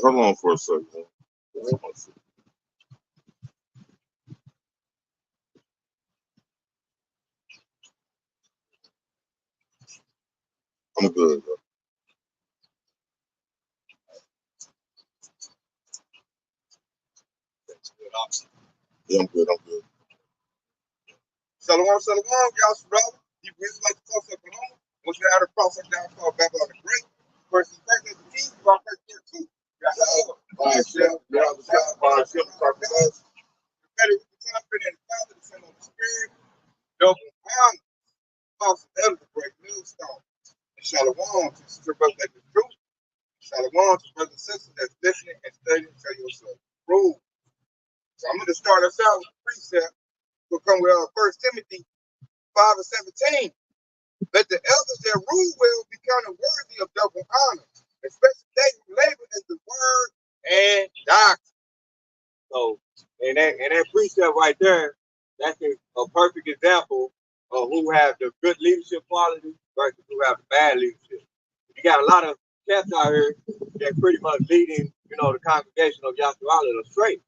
Hold on for a second. I'm good. Bro. Yeah, I'm good. I'm good. Shalom, y'all, brother. You really like to cross Oklahoma? Once you had to cross up down, fall back on the great. First and second of the team, you are first and two. By Hashem, you have the God, by Hashem, talking to us. Ready with the confident and the Father, the Son, and the Spirit. Double honor. Apostle Elder, the great millstone. And shalom to sister brothers that the truth. Shalom to brothers and sisters that's listening and studying to yourself. Rule. So I'm going to start us out with a precept. We'll come with 1 Timothy 5 and 17. Let the elders that rule well be counted worthy of double honor, especially they who labor in the word and doctrine. So, and that precept right there, that's a perfect example of who have the good leadership qualities versus who have the bad leadership. You got a lot of cats out here that pretty much leading, the congregation of Yahshua straight.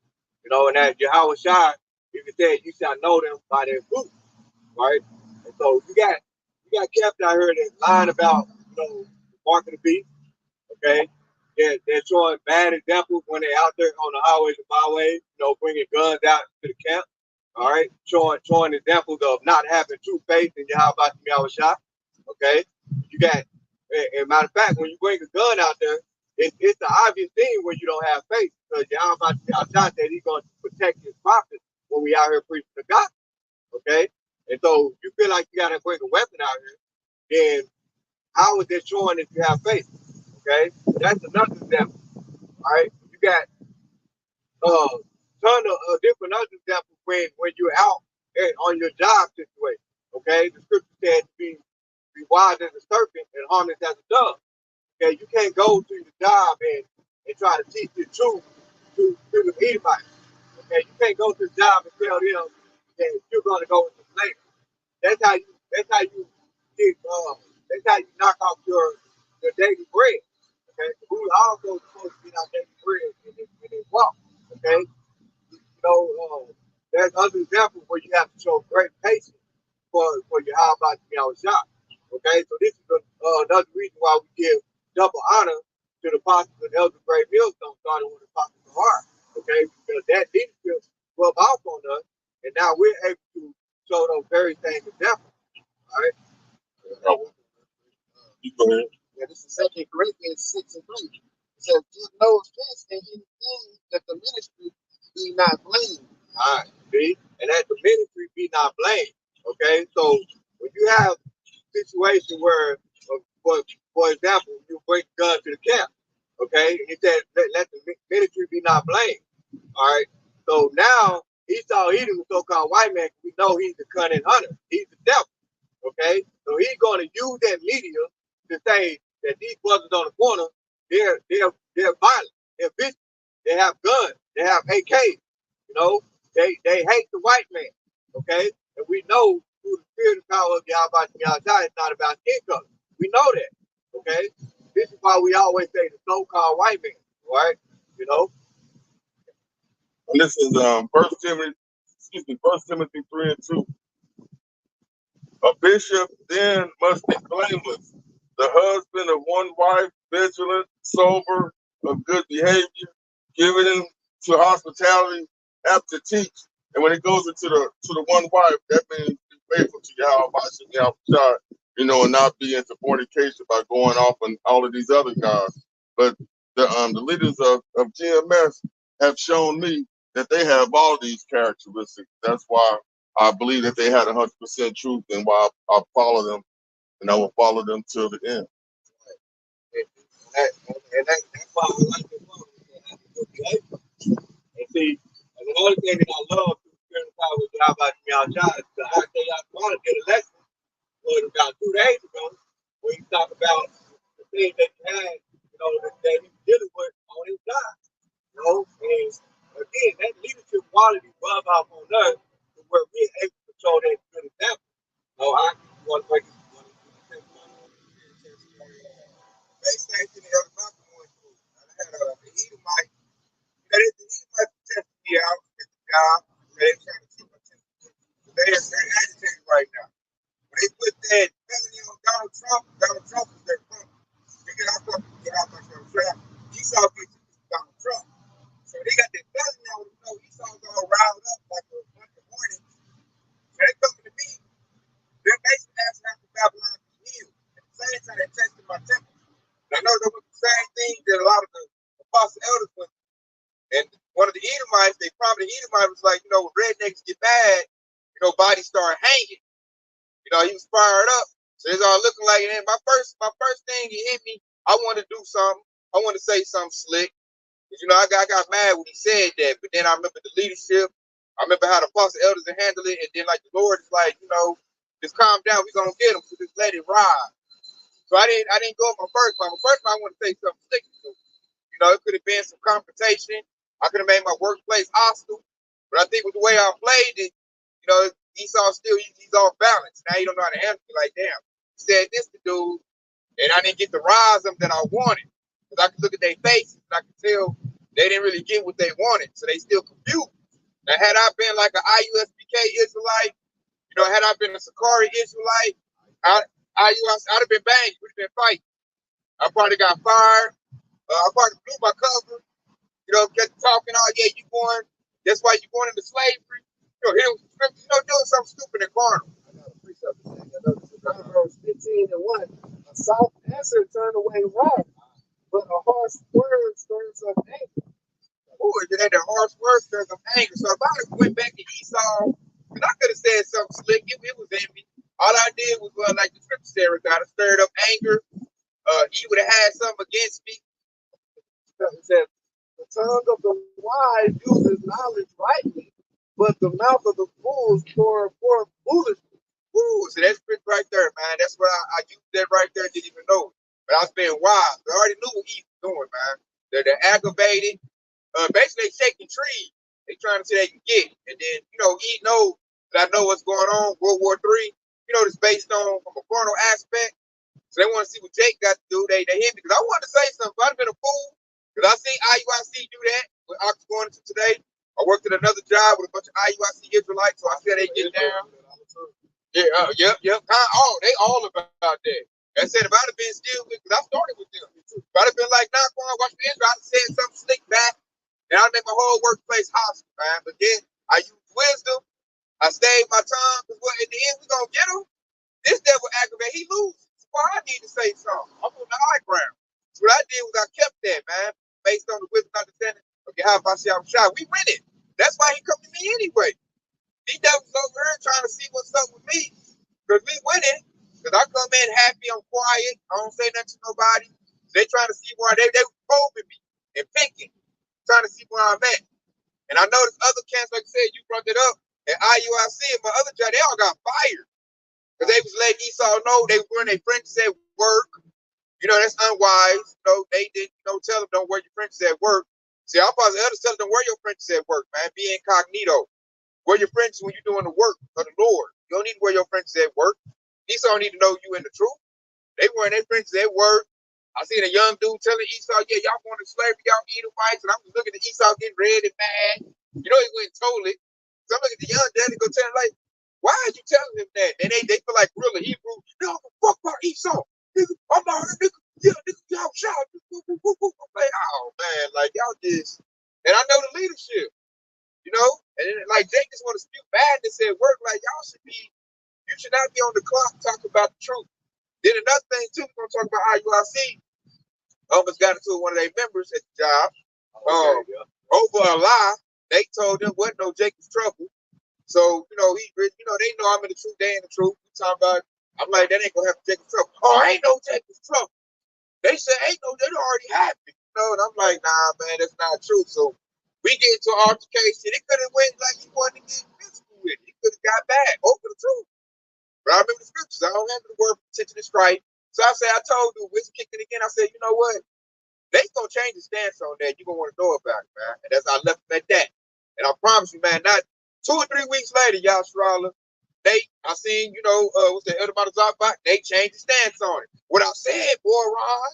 And as Yahweh Shai, you can say you shall know them by their fruit, right? And so you got cats out here that lying about, marking the beast, okay? They're showing bad examples when they're out there on the highways and byways, bringing guns out to the camp, all right? Showing examples of not having true faith in Yahweh Shai, okay? You got, and matter of fact, when you bring a gun out there, it's the obvious thing when you don't have faith, because Yahweh Shai said he's going to protect his prophets when we out here preaching the gospel, okay? And so you feel like you got to bring a weapon out here, then how is it showing that you have faith? Okay, that's another example. All right, you got ton of different other examples when you're out on your job situation. Okay, the scripture said to be wise as a serpent and harmless as a dove. Okay, you can't go to your job and try to teach the truth to anybody. Okay, you can't go to the job and tell them that you're going to go into slavery. That's how you get that's how you knock off your daily bread. Okay, we also supposed to get our daily bread in this walk. Okay, there's other examples where you have to show great patience for your how about your shop. Okay, so this is another reason why we give double honor to the apostles and elders of Great Millstone, starting with the apostles of heart. Okay, because that leadership rub off on us, and now we're able to show those very same examples. All right. You go ahead. Yeah, this is 2 Corinthians 6 and 3. It says, give no offense in anything that the ministry be not blamed. All right, see? And that the ministry be not blamed. Okay, so when you have a situation where, for example, you bring a gun to the camp, okay, and he said, let the ministry be not blamed. All right, so now Esau eating the so-called white man, we know he's the cunning hunter, he's the devil. Okay, so he's going to use that media to say that these brothers on the corner, they're violent, they're vicious, they have guns, they have AKs, they hate the white man. Okay, and we know through the spirit and power of Yahweh it's not about skin color. We know that. Okay, this is why we always say the so-called white man, right? And this is 1 Timothy 3 and 2. A bishop then must be blameless, the husband of one wife, vigilant, sober, of good behavior, given to hospitality, apt to teach. And when it goes into the one wife, that means be faithful to Yahweh, and not be into fornication by going off on all of these other guys. But the leaders of GMS have shown me that they have all these characteristics. That's why I believe that they had 100% truth, and why I follow them, and I will follow them till the end. That's why I like this one. And see, and another thing that I love through the spirit of power with Yahweh is the Yahweh did a lesson about 2 days ago when he talked about the things that he had, that he was dealing with on his side. And again, that leadership quality rub off on us to where we're able to show that good example. I want to break it. Basically, I had a Edomite was like, you know, when rednecks get bad, you know, bodies start hanging. You know, he was fired up. So it's all looking like it. And my first thing, he hit me. I wanted to do something. I wanted to say something slick. You know, I got mad when he said that. But then I remember the leadership. I remember how the apostle elders handled it. And then like the Lord is like, you know, just calm down. We're gonna get him. So just let it ride. So I didn't go with my first one. My first one, I want to say something slick to him. You know, it could have been some confrontation. I could have made my workplace hostile. But I think with the way I played it, you know, Esau still, he's off balance. Now he don't know how to handle it. Like, damn, he said this to dude, and I didn't get the rise them that I wanted. Because I could look at their faces, and I could tell they didn't really get what they wanted. So they still confused. Now, had I been like an IUSBK Israelite, you know, had I been a Sakari Israelite, I'd have been banged. We'd have been fighting. I probably got fired. I probably blew my cover. You know, kept talking, oh, yeah, you going, that's why you going into slavery. You know, doing something stupid and carnal. I got a precept saying that. Proverbs 15 and 1. A soft answer turn away wrath, but a harsh word stirs up anger. Ooh, it ain't a harsh word stirs up anger. So if I went back to Esau, and I could have said something slick, it was in me. All I did was, like the scripture said, God stirred up anger. He would have had something against me. It said, the tongue of the wise uses knowledge rightly, but the mouth of the fools pour foolishness. Ooh, so that's it right there, man. That's what I used that right there. Didn't even know it. But I was being wise. I already knew what he was doing, man. They're aggravated. Basically, they shaking trees. They trying to see they can get it. And then, you know, he knows that I know what's going on. World War III. You know, it's based on from a carnal aspect. So they want to see what Jake got to do. They hit me because I wanted to say something. But I'd have been a fool. Because I seen IUIC do that. When I was going into today, I worked at another job with a bunch of IUIC Israelites. So I said they get down. Yeah, yep. They all about that. I said if I'd have been still with, because I started with them. If I'd have been like, nah, go on, watch the Israel, I'd have said something slick back, and I'd make my whole workplace hostile, man. But then I used wisdom. I stayed my time, because in the end, we're going to get him. This devil aggravate, he loses. Well, I need to say something. I'm on the high ground. So what I did was I kept that, man, based on the wisdom understanding. Okay, how about I'm shot? We win it. That's why he come to me anyway. These devils over here trying to see what's up with me. Because we winning. Because I come in happy, I'm quiet, I don't say nothing to nobody. They trying to see where they probing me and picking, trying to see where I'm at. And I know there's other camps, like I said, you brought it up, at IUIC and my other job, they all got fired. Because they was letting Esau know they were wearing their friends at work. You know, that's unwise. You know, they didn't tell them don't wear your friends at work. See, our father's elders tell them don't wear your friends at work, man. Be incognito. Wear your friends when you're doing the work of the Lord. You don't need to wear your friends at work. Esau need to know you in the truth. They wearing their friends at work. I seen a young dude telling Esau, yeah, y'all going to slavery, y'all Edomites. And I'm just looking at Esau getting red and mad. You know, he went and told it. So I'm looking at the young daddy go tell him, like, why are you telling him that? And they feel like really Hebrew. No, fuck about Esau. Nigga, I'm out here, nigga. Yeah, nigga, y'all shout. I'm like, oh, man, like, y'all just. And I know the leadership, you know? And then, like, Jake just want to spew badness at work. Like, y'all should be, you should not be on the clock talking about the truth. Then another thing, too, we're going to talk about IUIC. Almost got into one of their members at the job. Over a lie, they told them wasn't no Jacob's trouble. So, you know, they know I'm in the truth, they in the truth. We talking about, I'm like, that ain't gonna happen, Jacob's trouble. Oh, ain't no Jacob's trouble. They said, ain't no, that already happened. You know, and I'm like, nah, man, that's not true. So we get into an altercation. It could have went like he wanted to get physical with it. He could have got back over the truth. But I remember the scriptures. I don't have the word potential to strike. So I said, I told you, Wiz kicked it again. I said, you know what? They gonna change the stance on that. You're gonna want to know about it, man. And that's I left them at that. And I promise you, man, not 2 or 3 weeks later, y'all Shrala, I seen, what's the other about the Zopbot? They changed the stance on it. What I said, boy, Ron,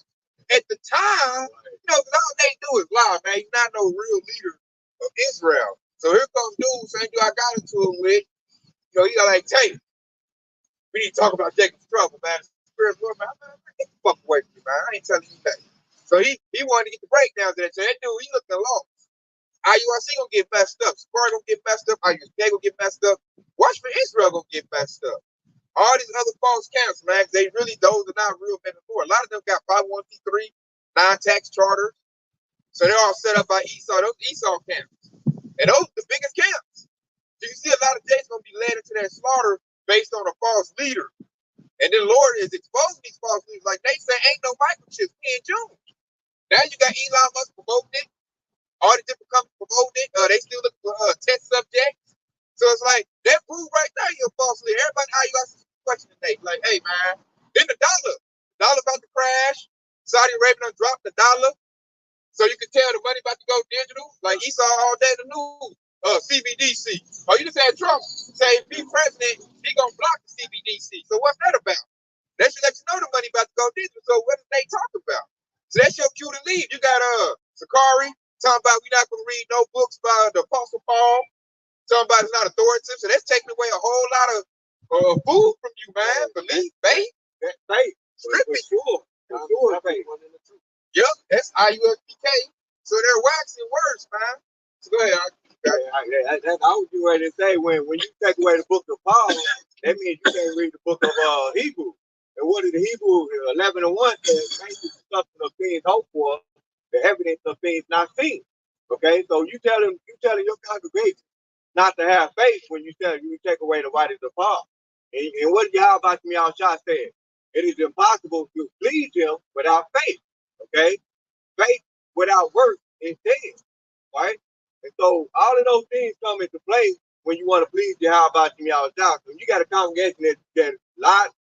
at the time, because all they do is lie, man. He's not no real leader of Israel. So here comes dude saying, I got into it with, he got like, hey, we need to talk about Jacob's trouble, man. Spirit of Lord, man, get the fuck away from me, man. I ain't telling you that. So he wanted to get the breakdowns of that. So that dude, he looking lost. IUIC gonna get messed up. Spark gonna get messed up. IUIC gonna get messed up. Watch for Israel gonna get messed up. All these other false camps, man, those are not real men of the Lord. A lot of them got 501c3, non-tax charters. So they're all set up by Esau. Those Esau camps. And those are the biggest camps. So you see a lot of Jays going to be led into that slaughter based on a false leader. And then the Lord is exposing these false leaders. Like they say, ain't no microchips in June. Now you got Elon Musk promoting it. All the different companies promoting it. They still look for test subjects. So it's like, that proof right there, you're a false leader. Everybody, how you got some question today? Like, hey, man, then the dollar about to crash. Saudi Arabia done dropped the dollar. So you can tell the money about to go digital. Like he saw all day the news. CBDC. Oh, you just had Trump say if he's president, he gonna block the CBDC. So what's that about? That should let you know the money about to go digital. So what did they talk about? So that's your cue to leave. You got Sakari talking about we not gonna read no books by the Apostle Paul. Talking about it's not authoritative. So that's taking away a whole lot of food from you, man. Believe, faith, that faith, strictly sure. Yep, that's IUFPK. So they're waxing words, man. So go ahead. I was getting ready to say when you take away the book of Paul, that means you can't read the book of Hebrew. And what is the Hebrew 11:1 says? Faith is the substance of things hoped for, the evidence of things not seen. Okay, so you telling your congregation not to have faith when you take away the writings of Paul. And what did Yahweh Shah said? It is impossible to please him without faith. Okay, faith without work is dead. Right? And so all of those things come into play when you want to please Yahweh Shah. So you got a congregation that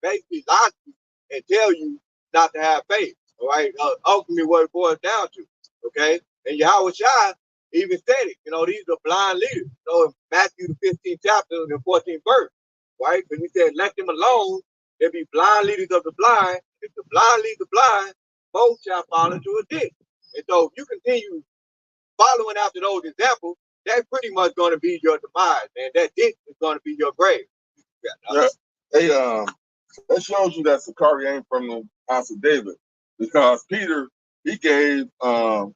basically lies to you and tell you not to have faith. All right, ultimately what it boils down to. Okay, and Yahweh Shah even said it. You know, these are blind leaders. So in Matthew the 15th chapter, the 14th verse, right? But he said, let them alone. There be blind leaders of the blind. If the blind lead the blind, both shall fall into a ditch. And so if you continue following after those examples, that's pretty much going to be your demise, and that ditch is going to be your grave. Yeah. Hey, that shows you that Sakari ain't from the house of David, because Peter, he gave Paul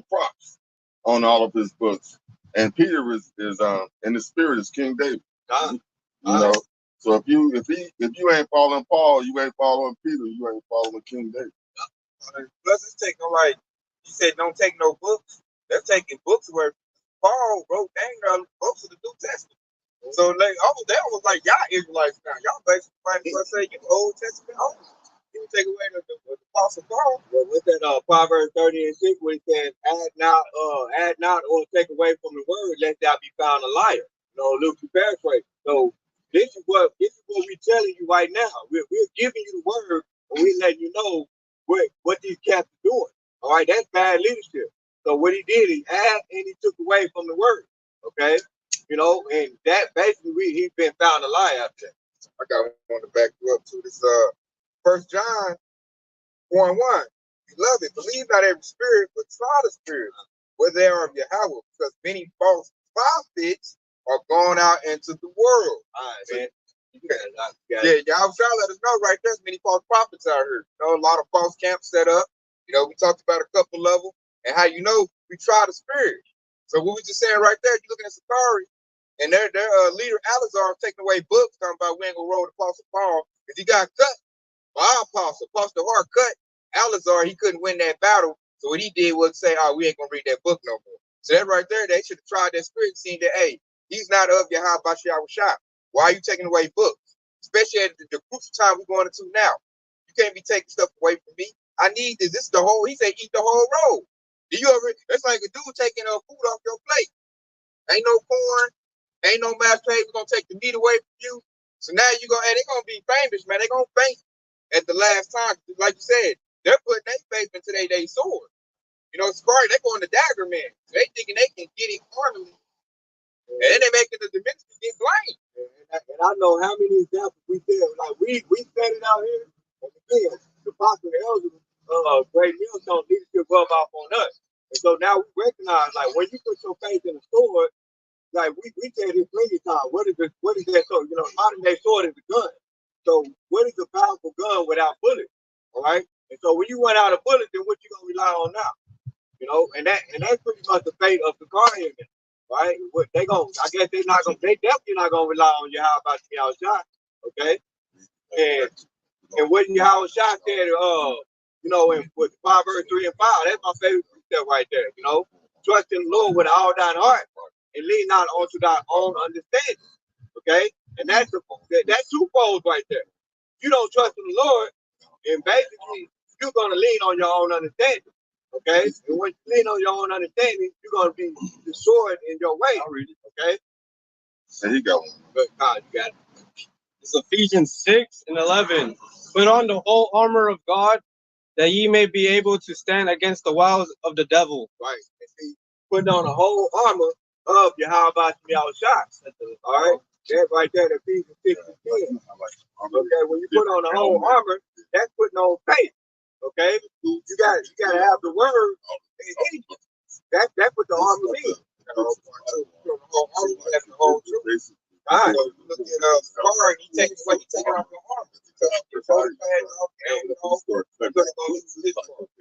props on all of his books, and Peter is in the spirit is King David. You know, so if you ain't following Paul, you ain't following Peter, you ain't following King David. Plus, it's taking like you said, don't take no books. They're taking books where Paul wrote dang books of the New Testament. So like, they almost like y'all Israelites now. Y'all basically fighting for say you Old Testament only. You take away the Apostle Paul. Well, with that Proverbs 30:6, where it says, add not or take away from the word, lest thou be found a liar. You know, Luke paraphrase. So this is what we're telling you right now. We're giving you the word, and we're letting you know what these cats are doing. All right, that's bad leadership. So what he did, he added and he took away from the word. Okay, you know, and that basically he's been found a liar after that. I got one to back you up to this. 1 John 1:1. Beloved, believe not every spirit, but try the spirits, whether they are of Yahweh, because many false prophets are gone out into the world. All right, man. Yeah, y'all trying to let us know right there's many false prophets out here. You know, a lot of false camps set up. You know, we talked about a couple of them, and how you know we try the spirit. So what we just saying right there, you looking at Sakari, and their leader Alizar taking away books, talking about we ain't gonna roll the Apostle Paul, because he got cut by our Apostle Hart cut Alizar. He couldn't win that battle, so what he did was say, "Oh, we ain't gonna read that book no more." So that right there, they should have tried that spirit, seeing that, hey, he's not of Yahweh Shah. Why are you taking away books, especially at the crucial time we're going into now? You can't be taking stuff away from me. I need this. This is the whole. He said, eat the whole roll. Do you ever? It's like a dude taking food off your plate. Ain't no corn, ain't no mashed potatoes. We're gonna take the meat away from you. So now you gonna, and they're gonna be famous, man. They're gonna faint at the last time. Like you said, they're putting their faith into their sword. You know, it's great. They're going to dagger man. So they thinking they can get it carnally, and then they making the ministry get blamed. And I know how many examples we did. Like we said it out here. And again, the apostle elders, great millstone leadership rub off on us. And so now we recognize, like, when you put your faith in the sword, like we said this plenty of times, what is that sword? You know, modern day sword is a gun. So what is a powerful gun without bullets? All right. And so when you run out of bullets, then what you gonna rely on now? You know, and that's pretty much the fate of the car here. Right? What they definitely not gonna rely on Yahweh Shah. Okay. And what Yahweh Shah said, you know, in with Proverbs 3 and 5, that's my favorite precept right there. You know, trust in the Lord with all thine heart and lean not onto thy own understanding. Okay, and that's twofold right there. You don't trust in the Lord, and basically you're gonna lean on your own understanding. Okay, and when you lean on your own understanding, you're gonna be destroyed in your way. I'll read it. Okay. And he got one. Good God, you got it. It's Ephesians 6:11. Put on the whole armor of God, that ye may be able to stand against the wiles of the devil. Right. And see, putting on the whole armor of Yahweh shots. All right. That right there, the Ephesians 6:10. Okay, when you put on the whole armor, that's putting on faith. Okay, you got to have the word in you. That's what the armor means. The whole truth. All right. Look at Scar, he taking off the armor.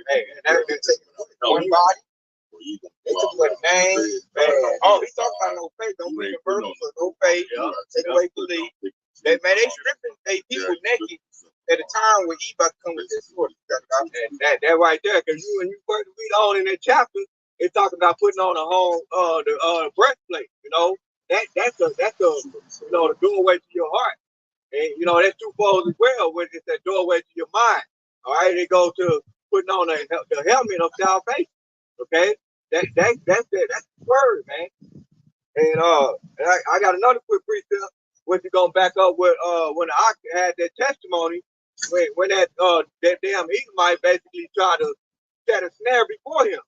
Hey, and that's been taking one body. They took away the name. Oh, he's talking about no faith. Don't bring the burden for no faith. Take away belief. They stripping they people naked at a time when he about to come with this sword. That right there, because when you first read on in that chapter, it's talking about putting on the whole the breastplate. You know, that's the the doorway to your heart. And that's twofold as well, which is that doorway to your mind. All right, it goes to putting on the helmet of salvation. Okay, that's the word, man. And I got another quick precept, which is gonna back up with when the ox had that testimony when that damn Edomite basically tried to set a snare before him.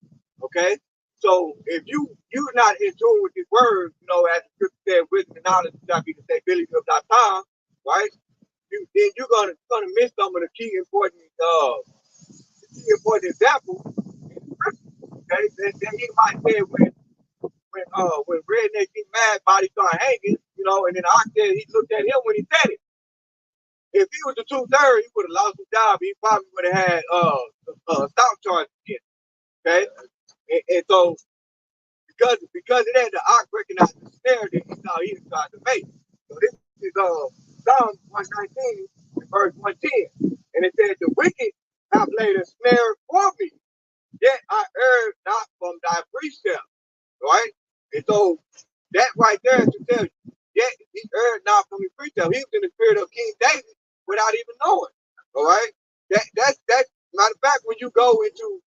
Okay, so if you're not in tune with his words, as the scripture said, wisdom and knowledge shall be the stability of thy tongue, right? Then you're gonna miss some of the key important examples. Okay, then he might say when redneck get mad, body start hanging, and then I said he looked at him when he said it. If he was the 2/3, he would have lost his job. He probably would have had stop charges again. Okay, and so because it had the ox recognized the snare that he saw he tried to make. So this is Psalm 119, verse 110, and it said, "The wicked have laid a snare for me, yet I erred not from thy precept." Right? And so that right there is to tell you, yet he erred not from his precept. He was in the spirit of King David without even knowing. All right? That's matter of fact, when you go into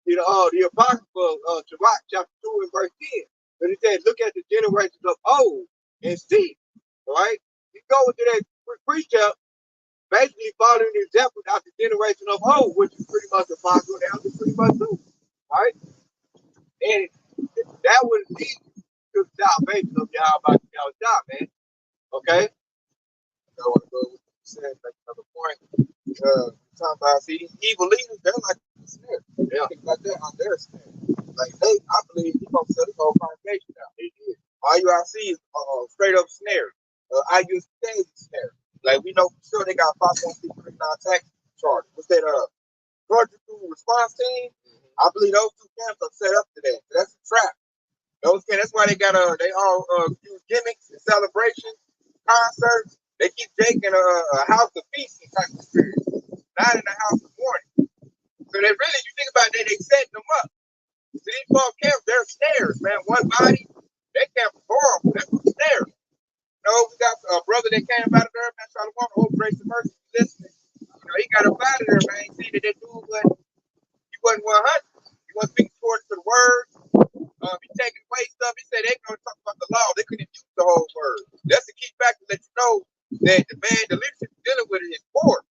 the apocryphal Sirach chapter 2 and verse 10, but it says, "Look at the generations of old and see." All right? You go into that precept, basically following the example of the generation of old, which is pretty much the apostle, that was pretty much true. Right? And that would lead to the salvation of Yahweh, man. Okay? I want to go with what you said, make another point. Talking about, see, evil leaders, they're like a snare. Yeah. Things like that on their snare. Like, I believe he's going to set this whole congregation down. IUIC is straight up snare. IUC is snare. Like, we know for sure they got 5.639 tax charges. What's that, Georgia response team? I believe those two camps are set up to that. That's a trap. That's why they all use gimmicks and celebrations, concerts. They keep taking a house of feasting type of experience, not in a house of mourning. So they really, you think about that, they setting them up. So these 12 camps, they're snares, man. One body, they camp is horrible. That's a snare. We got a brother that came out of there, man, trying to want to hold grace and mercy, listening. He got up out of there, man. He see that dude wasn't 100. He wasn't speaking towards the word. He taking away stuff. He said they gonna talk about the law. They couldn't use the whole word. That's the key factor that you know that the leadership is dealing with it is poor.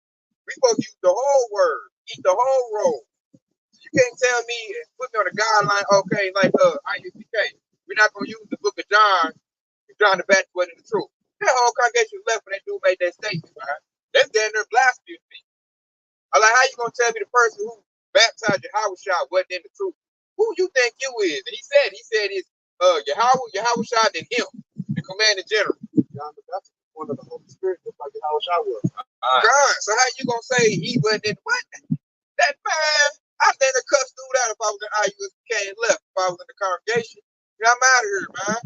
We supposed to use the whole word, eat the whole roll. You can't tell me and put me on a guideline, okay, like IUCK. We're not gonna use the book of John to John the Baptist wasn't the truth. That whole congregation left when that dude made that statement, man. That's down there blasphemy. I like, how you gonna tell me the person who baptized Yahweh wasn't in the truth? Who you think you is? And he said it's Yahweh than him, the commander general. John the Baptist was one of the Holy Spirit, just like Yahweh was. God, so how you gonna say he wasn't in what? That man, I think the cuss dude out if I was in IUSK and left, if I was in the congregation. I'm out of here, man.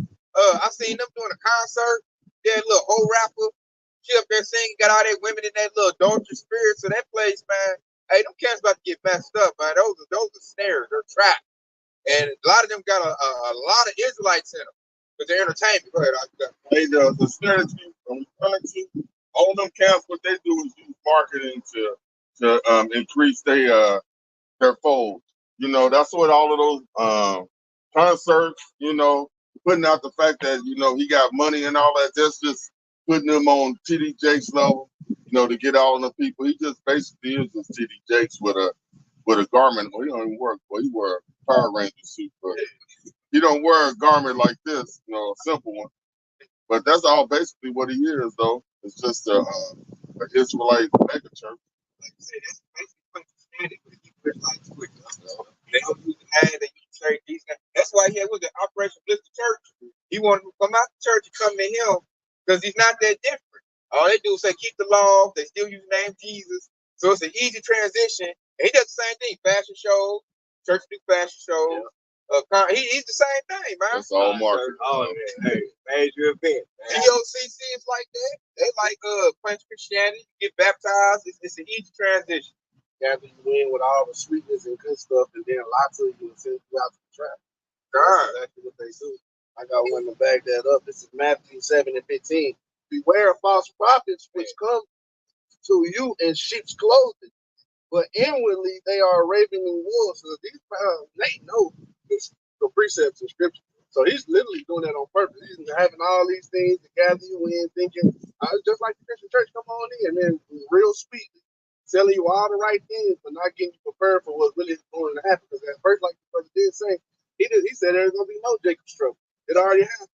I seen them doing a concert, that little old rapper, she up there singing, got all that women in that little adulterous spirit. So that place, man, hey, them cats about to get messed up, man. Those are snares, they're trapped. And a lot of them got a lot of Israelites in them. But the entertainment, go ahead. Hey, the strategy from eternity, all them camps, what they do is use marketing to increase their fold. You know, that's what all of those concerts, you know, putting out the fact that, you know, he got money and all that, just putting him on TD Jakes level, you know, to get all of the people. He just basically is just TD Jakes with a garment. Well, he don't even work, well, he wear a Power Ranger suit, but he don't wear a garment like this, you know, a simple one. But that's all basically what he is, though. It's just a Israelite mega church. Like I said, that's basically what the standard for the Hebrew Israelites with. They don't use the name, they use church. That's why he had with the Operation Blitz the Church. He wanted to come out the church and come to him because he's not that different. All they do is say keep the law. They still use the name Jesus. So it's an easy transition. And he does the same thing. Fashion shows, church do fashion shows. Yeah. He's the same thing, man. It's all marketing. Oh, hey, major event. DOCC is like that. They like French Christianity. You get baptized. It's an easy transition. Gather you in with all the sweetness and good stuff, and then lots of you and send you out to the trap. That's exactly what they do. I got one to back that up. This is Matthew 7:15. Beware of false prophets which come to you in sheep's clothing, but inwardly they are ravening wolves. So these they know the precepts in scripture. So he's literally doing that on purpose. He's having all these things to gather you in, thinking, just like the Christian church, come on in, and then real sweet, telling you all the right things, but not getting you prepared for what's really going to happen. Because at first, like the brother did say, he said there's going to be no Jacob's trouble. It already happened.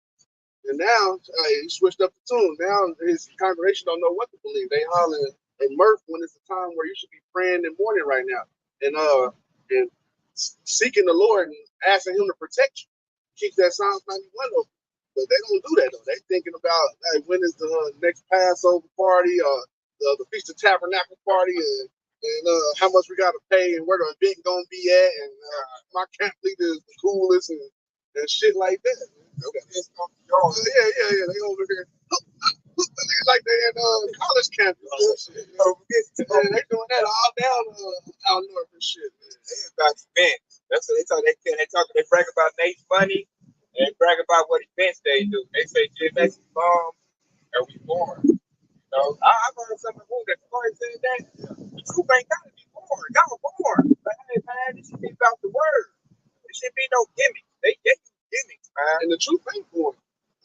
And now he switched up the tune. Now his congregation don't know what to believe. They hollering and mirth when it's a time where you should be praying and mourning right now, and seeking the Lord and asking Him to protect you. Keep that Psalms 91 open. But they don't do that though. They thinking about when is the next Passover party or the Feast of Tabernacle party and how much we got to pay and where the event gonna be at and my camp leader is the coolest and shit like that. Okay. Yeah. They over here. Like they in college campus. Man, they doing that all down out north and shit. Man. They about events. That's what they talk. They brag about Nate's money and they brag about what events they do. They say GMX is bomb and we born. You know, I've heard some of the that Corey said that the truth ain't gotta be born. Y'all born. But hey man, this should be about the word. It should be no gimmicks. They use gimmicks, man. And the truth ain't born.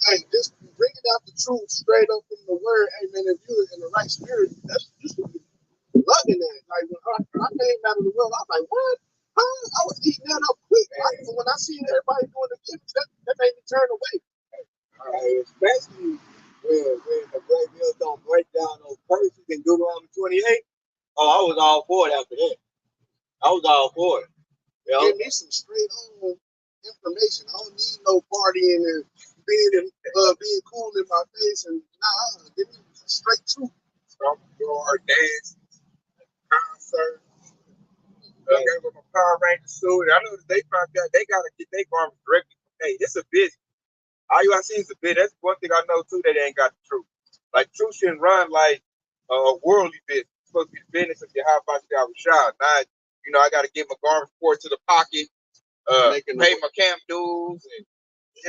Hey, just bringing out the truth straight up from the word, hey man, if you're in the right spirit, that's just loving that. Like when I came out of the world, I was like, what? I was eating that up quick. When I seen everybody doing the gimmicks, that made me turn away. Especially when the great bills don't break down those curses in Deuteronomy 28. Oh, I was all for it after that. I was all for it. You know? Give me some straight on information. I don't need no partying and being cool in my face and give me straight truth. From your dance, concert. I got with my Power Ranger suit. I know that they gotta get their garments directly from Hey, it's a business. All you I see is a bit. That's one thing I know too, that they ain't got the truth. Like truth shouldn't run like a worldly business. It's supposed to be the business of your how about you shot. Not, I gotta get my garment port to the pocket, pay my camp dues and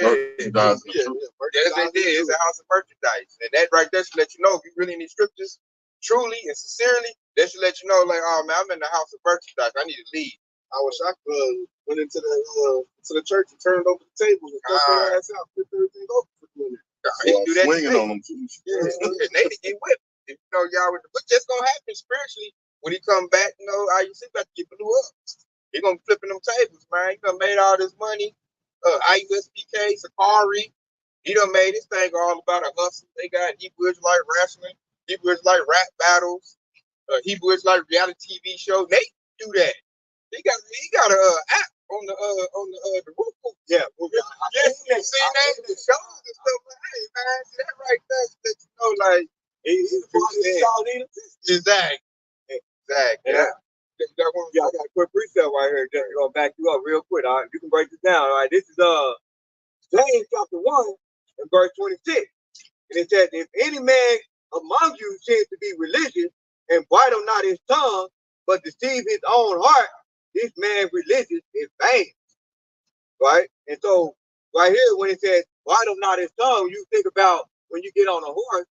Merchandise. yes, it is. It's a house of merchandise. And that right there should let you know if you really need scriptures truly and sincerely, that should let you know, like, oh man, I'm in the house of merchandise. I need to leave. I wish I went into the church and turned over the tables and cut their ass out, flipped everything over for doing it. He do that swinging on them too. Yeah, they didn't get whipped. If y'all with the, but just gonna happen spiritually when he come back. IUC about to get blew up. He gonna be flipping them tables, man. He done made all this money. IUSPK, Sakari. He done made this thing all about a hustle. They got Hebrew Israelite wrestling, Hebrew Israelite rap battles, Hebrew Israelite reality TV show. They do that. He got a app on the roof. Yeah, you seen that? The shows and stuff. Like, hey man, see that right there? That like he's exactly. Yeah. I got a quick precept right here, just gonna back you up real quick. All right, you can break this down. All right, this is James chapter 1 and verse 26, and it says, "If any man among you seems to be religious and bridle not his tongue, but deceive his own heart, this man religious is vain." Right, and so right here when it says, bridle not his tongue, you think about when you get on a horse,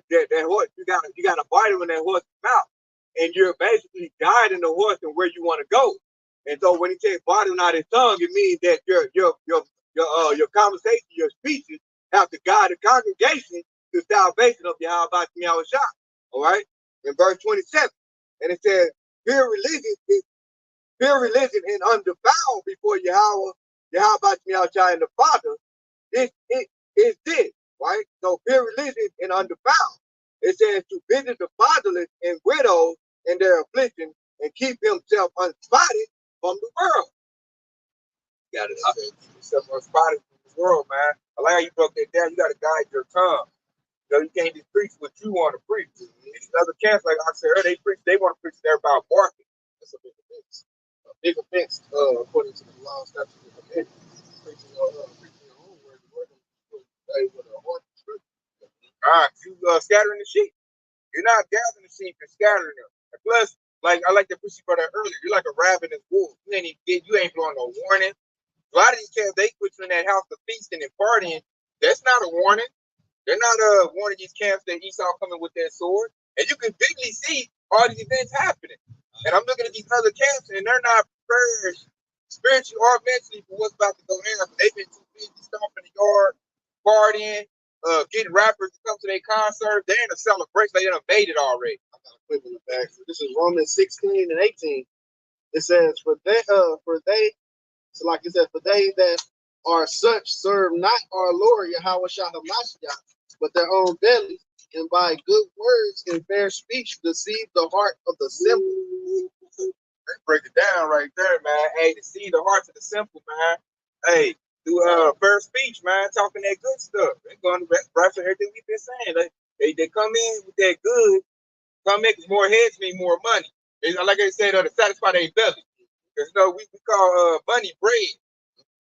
that horse, you got a bridle in that horse's mouth. And you're basically guiding the horse and where you want to go. And so when he says bridle not his tongue, it means that your conversation, your speeches have to guide the congregation to salvation of Yahweh Shah. All right? In verse 27. And it says, pure religion and undefiled before Yahweh Shah and the Father. It is this, right? So pure religion and undefiled. It says to visit the fatherless and widows in their affliction and keep himself unspotted from the world. You got to keep yourself unspotted from the world, man. I like how you broke that down. You got to guide your tongue. You know, you can't just preach what you want to preach. These other camps, like I said earlier, they want to preach there about barking. That's a big offense. A big offense, according to the law, statutes, and commandments. Preaching your own word, the word with a heart. All right, you scattering the sheep. You're not gathering the sheep, you're scattering them. And plus, like I like the push you brought that earlier, you're like a ravenous wolf. You ain't blowing no warning. A lot of these camps, they put you in that house of feasting and partying. That's not a warning. They're not warning these camps that Esau coming with their sword. And you can visually see all these events happening. And I'm looking at these other camps, and they're not prepared spiritually or mentally for what's about to go down. They've been too busy stomping the yard, partying, getting rappers to come to their concert. They're in a celebration. They done made it already. I got a clip in the back. So this is Romans 16 and 18. It says, so like it said, for they that are such serve not our Lord Yahweh Shah Hamashiach, but their own bellies, and by good words and fair speech deceive the heart of the simple. They break it down right there, man. Hey, deceive the hearts of the simple, man. Hey, do fair speech, man, talking that good stuff. They're going to reference everything we've been saying. They come in with that good, come in because more heads mean more money. Like I said, to satisfy their belly. Because we call money bread.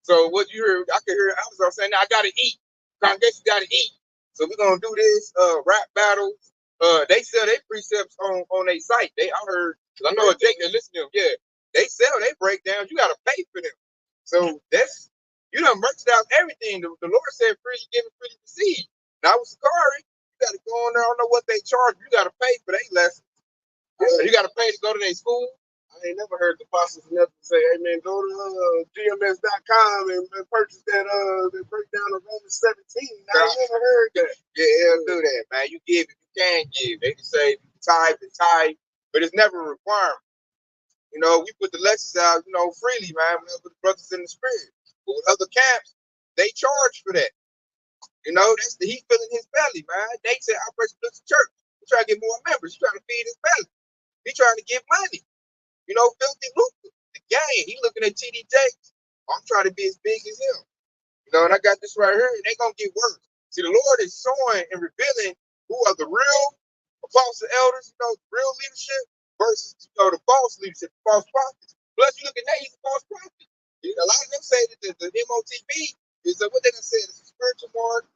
So what you heard, I could hear Amazon saying, I gotta eat. Congregation gotta eat. So we're gonna do this rap battles. They sell their precepts on their site. I heard, cause I know a Jake that listen to them, yeah. They sell their breakdowns, you gotta pay for them. So that's, you done merchandise everything. The Lord said freely given, freely received. Now with Sakari, you gotta go on there, I don't know what they charge, you gotta pay for their lessons. You gotta pay to go to their school. I ain't never heard the apostles never say, hey man, go to gms.com and purchase that breakdown of Romans 17. I ain't never heard that. Yeah, they'll do that, man. You give if you can give. They can say tithe and tithe, but it's never a requirement. You know, we put the lessons out, freely, man, with the brothers in the spirit. But with other camps, they charge for that. That's he filling his belly, man. They say Operation Blitz Church. He trying to get more members. He trying to feed his belly. He trying to get money. Filthy Lucas, the gang. He looking at TD Jakes. I'm trying to be as big as him. And I got this right here, and they gonna get worse. See, the Lord is showing and revealing who are the real apostles, elders, real leadership versus the false leadership, the false prophets. Plus, you look at that, he's a false prophet. A lot of them say that the MOTB is what they done said, it's a spiritual mark.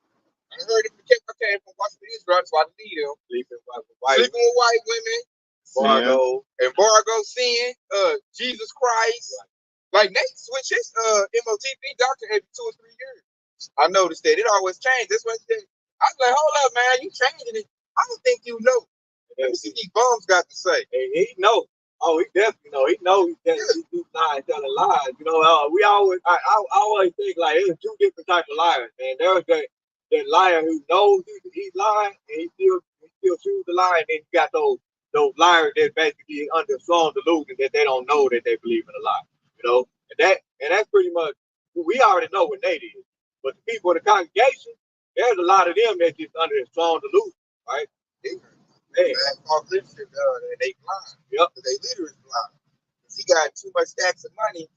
I heard it I came from Washington Israel, so I lead them. Sleeping with white women. Embargo, sin, Jesus Christ. Like Nate switch his MOTP doctor every 2 or 3 years. I noticed that it always changed. That's what I said. I was like, hold up, man, you changing it. I don't think you know. Let me see what these bums got to say. Hey, he know. Oh, he definitely know. He know he's lying, telling lies. I always think like there's 2 different types of liars, man. There's that liar who knows he's lying and he still chooses to lie, and then you got those liars that basically under strong delusion that they don't know that they believe in a lie, and that's pretty much we already know what they did. But the people in the congregation, there's a lot of them that's just under a strong delusion, right? False leadership, and they blind. Yep, they leader is blind. He got too much stacks of money,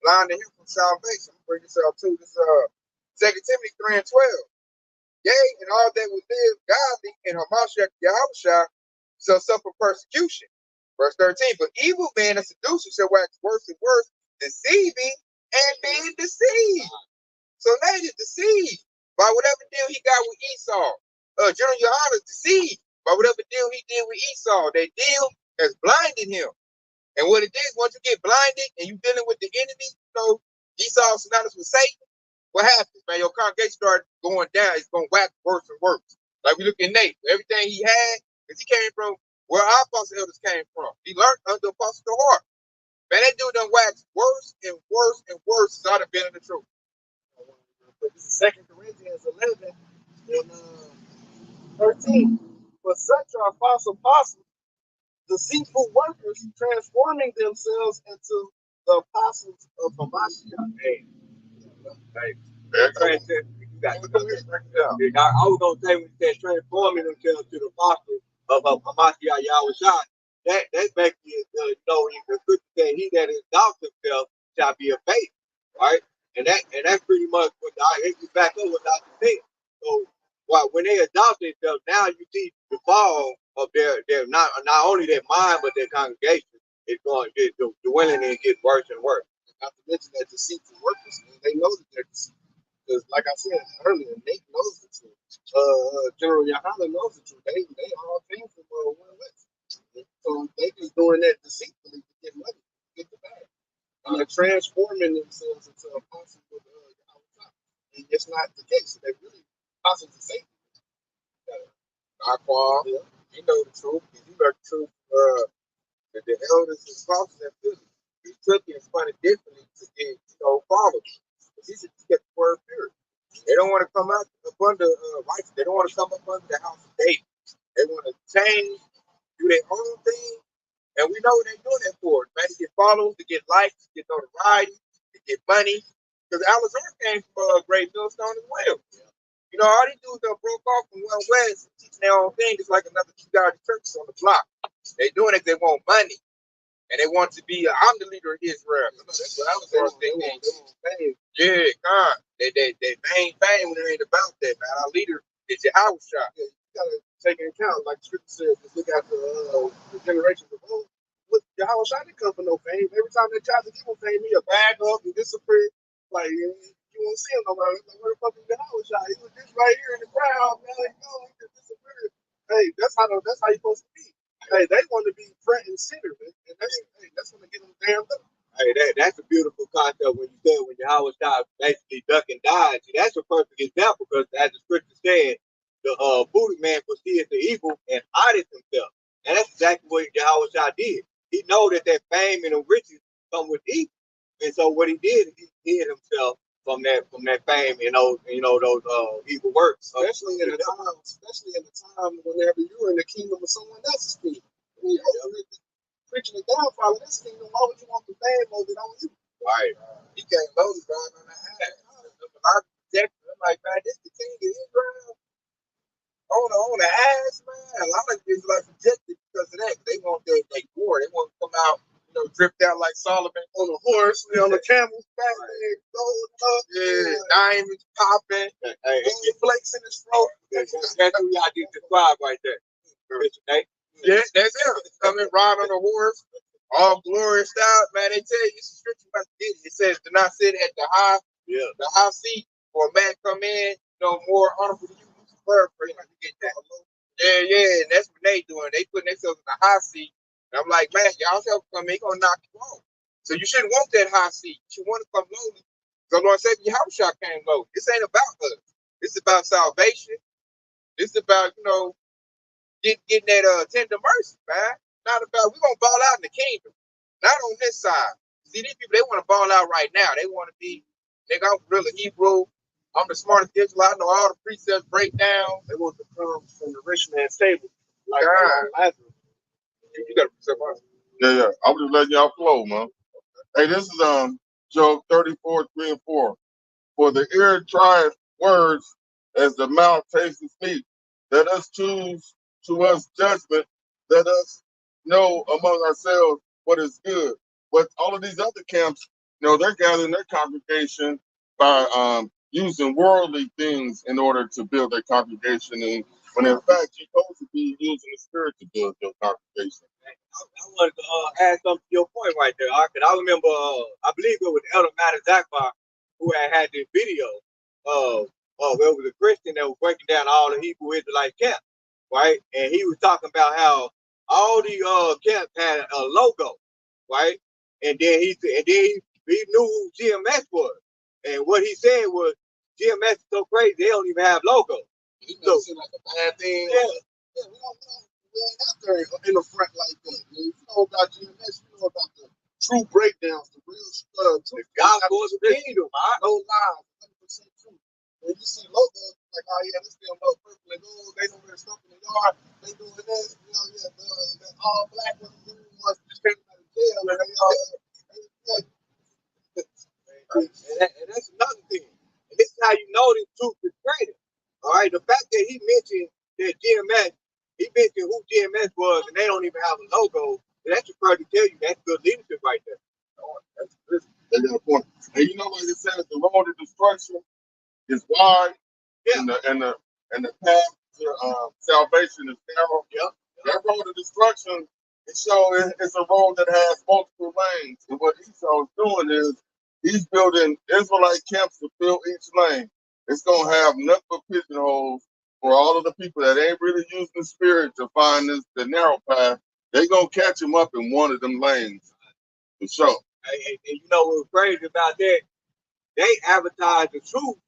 blinding him from salvation. I'm bring this up too. This 2 Timothy 3 and 12. Yea, and all that will live godly in Hamashiach Yahushua shall suffer persecution. Verse 13, but evil men and seducers shall wax worse and worse, deceiving and being deceived. So they is deceived by whatever deal he got with Esau. General Yohanan deceived by whatever deal he did with Esau. That deal has blinded him. And what it is, once you get blinded and you're dealing with the enemy, Esau is synonymous with Satan. what happens, man? Your congregation started going down. It's going to wax worse and worse. Like we look at Nate, everything he had, because he came from where our apostle elders came from. He learned under Apostle Hart. Man, that dude done waxed worse and worse and worse since I've been in the truth. But this is 2 Corinthians 11 and 13. For such are false apostles, deceitful workers, transforming themselves into the apostles of Hamashiach. Hey, you got to come here. I was going to say when you said transforming themselves to the apostles of Hamashiach Yahushua, that's basically, you know, the scripture saying, he that exalts himself shall be abased, right? And that's pretty much what I hate you back up what Dr. said. So when they exalt themselves, now you see the fall of their not only their mind but their congregation is going to get dwindling and get worse and worse. Not to mention that deceitful workers, they know that they're deceitful. Because, like I said earlier, Nate knows the truth. General Yohana knows the truth. They all came from one West. So they just doing that deceitfully to get money, to get the bag. And they're transforming themselves into apostles of Yahweh. And it's not the case. They're really apostles of Satan. Aqua, you know the truth. You learned the truth. That the elders and apostles and Philly, he took it and spun it differently to get, followers. He should just get the word pure. They don't want to come up under rights. They don't want to come up under the house of David. They want to change, do their own thing, and we know what they're doing that for. Man, to get followers, to get likes, to get notoriety, to get money. Because Alizar came from Great Millstone as well. You know, all these dudes that broke off from One West, teaching their own thing, it's like another 2,000 churches on the block. They doing it, they want money. And they want to be, I'm the leader of Israel. That's what Alizar thinking. Yeah, God. They vain fame when it ain't about that, man. Our leader is Yahweh shot. Yeah, you gotta take into account, like the scripture says, just look at the generations of old. Look, Yahweh shot didn't come for no fame. Every time they tried to give him fame, he a bag up and disappear. Like you won't see him no more. Like, where the fuck is Yahweh shot? He was just right here in the crowd. Now he gone, he just disappeared. Hey, that's how you're supposed to be. Hey, they want to be front and center, man. And that's gonna get them damn up. Hey, that's a beautiful concept when you said when Yahweh Shah basically duck and died. See, that's a perfect example because as the scripture said, the booty man perceived the evil and hideth himself. And that's exactly what Yahweh Shah did. He know that fame and the riches come with evil. And so what he did, he hid himself from that fame and those evil works. Especially in the time whenever you were in the kingdom of someone else's kingdom. Preaching the downfall of this kingdom, why would you want the fame over it on you? Right. He came loaded driving on the ass. A lot of projectors, I'm like, man, this the king of Israel. On the ass, man. A lot of things like projected because of that. They want their war. They want to come out, dripped out like Solomon on a horse, on the camel's back, gold up, diamonds popping, flakes in his throat. That's who y'all just described right there. Yeah, that's him. Coming riding on a horse, all glorious out, man. They tell you it's a scripture about it. It says, "Do not sit at the high seat, for a man come in, more honorable than you." You get that. Yeah, and that's what they doing. They putting themselves in the high seat. And I'm like, man, y'all help come in, he gonna knock you off. So you shouldn't want that high seat. You should want to come lowly. So Lord said, Yahweh came low. This ain't about us. This is about salvation. This is about, getting that tender mercy, man. Not about, we're gonna ball out in the kingdom. Not on this side. See, these people, they want to ball out right now. They want to be, nigga, I'm really Hebrew. I'm the smartest Israelite. I know all the precepts break down. They want to come from the rich man's table. Like Lazarus. You got a precept on. Yeah. I'm just letting y'all flow, man. Hey, this is Job 34, 3 and 4. For the ear trieth words as the mouth tastes meat. Let us choose to us judgment. Let us know among ourselves what is good. But all of these other camps, they're gathering their congregation by using worldly things in order to build their congregation. And when in fact, you're supposed to be using the spirit to build your congregation. I wanted to add something to your point right there. Because I remember, I believe it was Elder Matter Zakbar who had this video of it was a Christian that was breaking down all the Hebrew Israelite camps, right? And he was talking about how all the camps had a logo, right? And then he knew who GMS was. And what he said was GMS is so crazy they don't even have logos. He made it seem like a bad thing. Yeah. Yeah, we don't know. We ain't out there in the front like that. You know about GMS, you know about the true breakdowns, the real truth. Gospel of the kingdom. No lies, 100% true. When you see logos, like, oh yeah, this damn no purple and gold, they don't wear stuff in the yard, they doing this, you know, yeah, the all black ones, the ones just came out of jail, and they all. And that's another thing. And this is how you know this truth is greater. All right, the fact that he mentioned that GMS, he mentioned who GMS was, and they don't even have a logo. That should probably tell you that's good leadership right there. They got a point. And you know what it says? The road to destruction is wide, Yeah. and the path to salvation is narrow. Yep. That road to destruction, it's a road that has multiple lanes. And what Esau is doing is he's building Israelite camps to fill each lane. It's gonna have nothing but pigeonholes for all of the people that ain't really using the spirit to find the narrow path. They gonna catch them up in one of them lanes for sure. And you know what's crazy about that? They advertise the truth,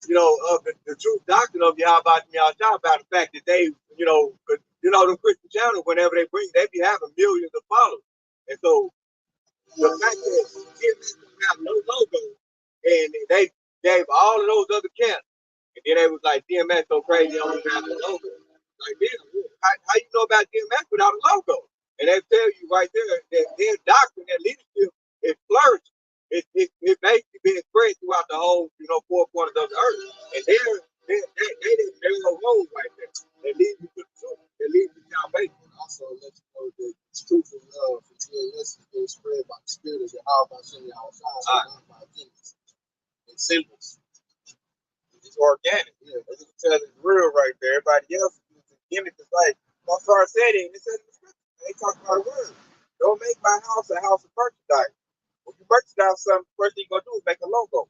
you know, of the true doctrine of Yahweh about the fact that they, the Christian channel, whenever they bring, they be having millions of followers. And so the fact that GMS don't have no logo, and they gave all of those other camps, and then they was like, GMS so crazy, they don't even have a logo. Like, damn, how you know about GMS without a logo? And they tell you right there that their doctrine, their leadership is flourishing. It basically being spread throughout the whole, four corners of the earth. And they're no road right there. They lead you to the truth. They lead you to salvation. Also, let you know that it's truth and love for GMS is being spread by the spirit of Yahweh Shem outside, not by gimmicks and symbols. It's organic. Yeah, as you can tell, it's real right there. Everybody else is a gimmick. It's like Mozart said it. It said in the scripture. They talk about a word. Don't make my house a house of merchandise. When you merchandise something, first thing you're gonna do is make a logo.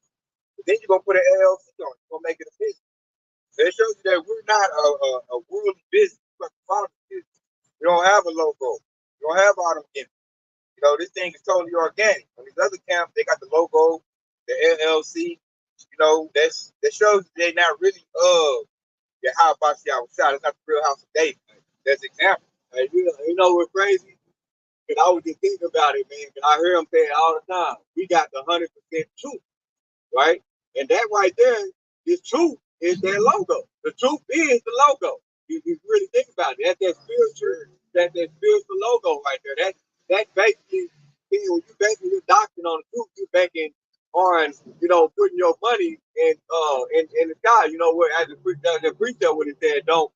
But then you're gonna put an LLC on it. You're gonna make it a business. So it shows you that we're not a worldly business. We're a father business. We don't have a logo. We don't have all them gimmicks. This thing is totally organic. On these other camps, they got the logo, the LLC. That shows they're not really the how about y'all shot. It's not the real house of David. That's an example. And you know what's crazy? Because I was just thinking about it, man. Because I hear them say it all the time. We got the 100% truth, right? And that right there, this truth is their logo. The truth is the logo. You really think about it. That's that spiritual logo right there. That's basically, when you banking your doctrine on the truth, you're banking on, putting your money in the sky. Where as the preacher would have said, don't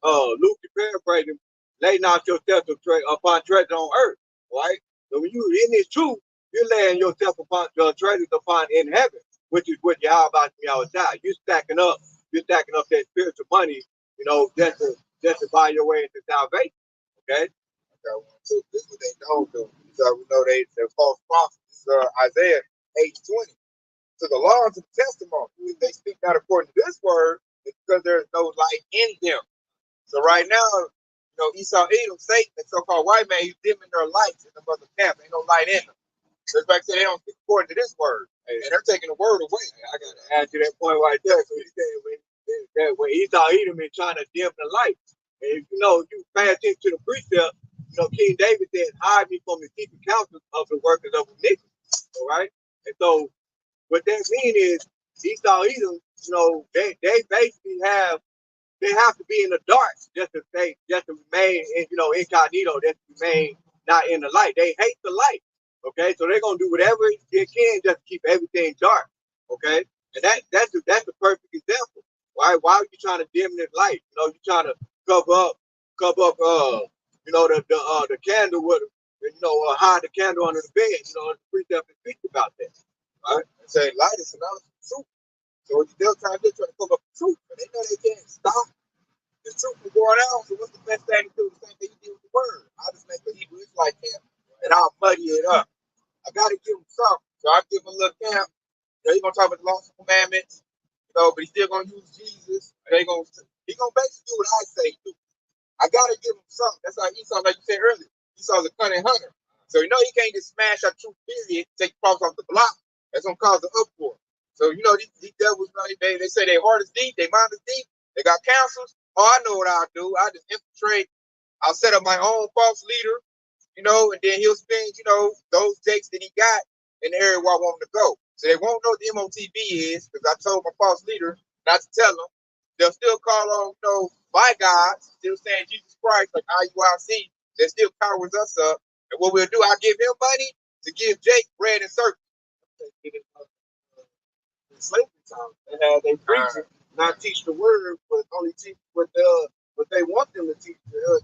Luke paraphrasing, lay not yourself upon treasure on earth, right? So when you're in this truth, you're laying yourself upon treasures upon in heaven, which is what Yahweh about me all the time. You're stacking up that spiritual money, just to buy your way into salvation. Okay? So this is what they don't do. So we know they're false prophets. Isaiah 8:20. To the law and to the testimony. If they speak not according to this word, it's because there's no light in them. So right now, Esau, Edom, Satan, the so-called white man, he's dimming their lights in the mother camp. Ain't no light in them. Just like I said, they don't speak according to this word. And they're taking the word away. I got to add to that point right there. So he said when Esau, Edom is trying to dim the light. And if you pay attention to the precept, King David said, hide me from the secret counsel of the workers of iniquity. All right? And so what that means is Esau, Edom, they basically have to be in the dark just to remain incognito, just to remain not in the light. They hate the light. Okay, so they're gonna do whatever they can just to keep everything dark. Okay, and that's the perfect example. Why are you trying to dim this light? You're trying to cover up the candle with hide the candle under the bed. The precept speaks about that. Right? And say light is synonymous with truth. So what they're trying to do, trying to cover up the truth, but they know they can't stop the truth from going out. So what's the best thing to do? The same thing you do with the word. I just make a Hebrew Israelite camp and I'll muddy it up. I gotta give them something. So I give them a little camp. He's gonna talk about the laws and commandments, but he's still gonna use Jesus. He's gonna basically do what I say do. I gotta give him something. That's how Esau, like you said earlier, Esau's a cunning hunter. So he can't just smash our truth period, take cross off the block. That's gonna cause an uproar. So So you know these devils, they say their heart is deep, their mind is deep. They got counsels. Oh, I know what I'll do. I just infiltrate. I'll set up my own false leader, and then he'll spend, those jakes that he got in the area where I want him to go. So they won't know what the MOTB is because I told my false leader not to tell them. They'll still call on, my God, still saying Jesus Christ, like IUIC, that still powers us up. And what we'll do, I'll give him money to give Jake bread and circuit. In slavery time, they had they preachers not teach the word, but only teach what they want them to teach.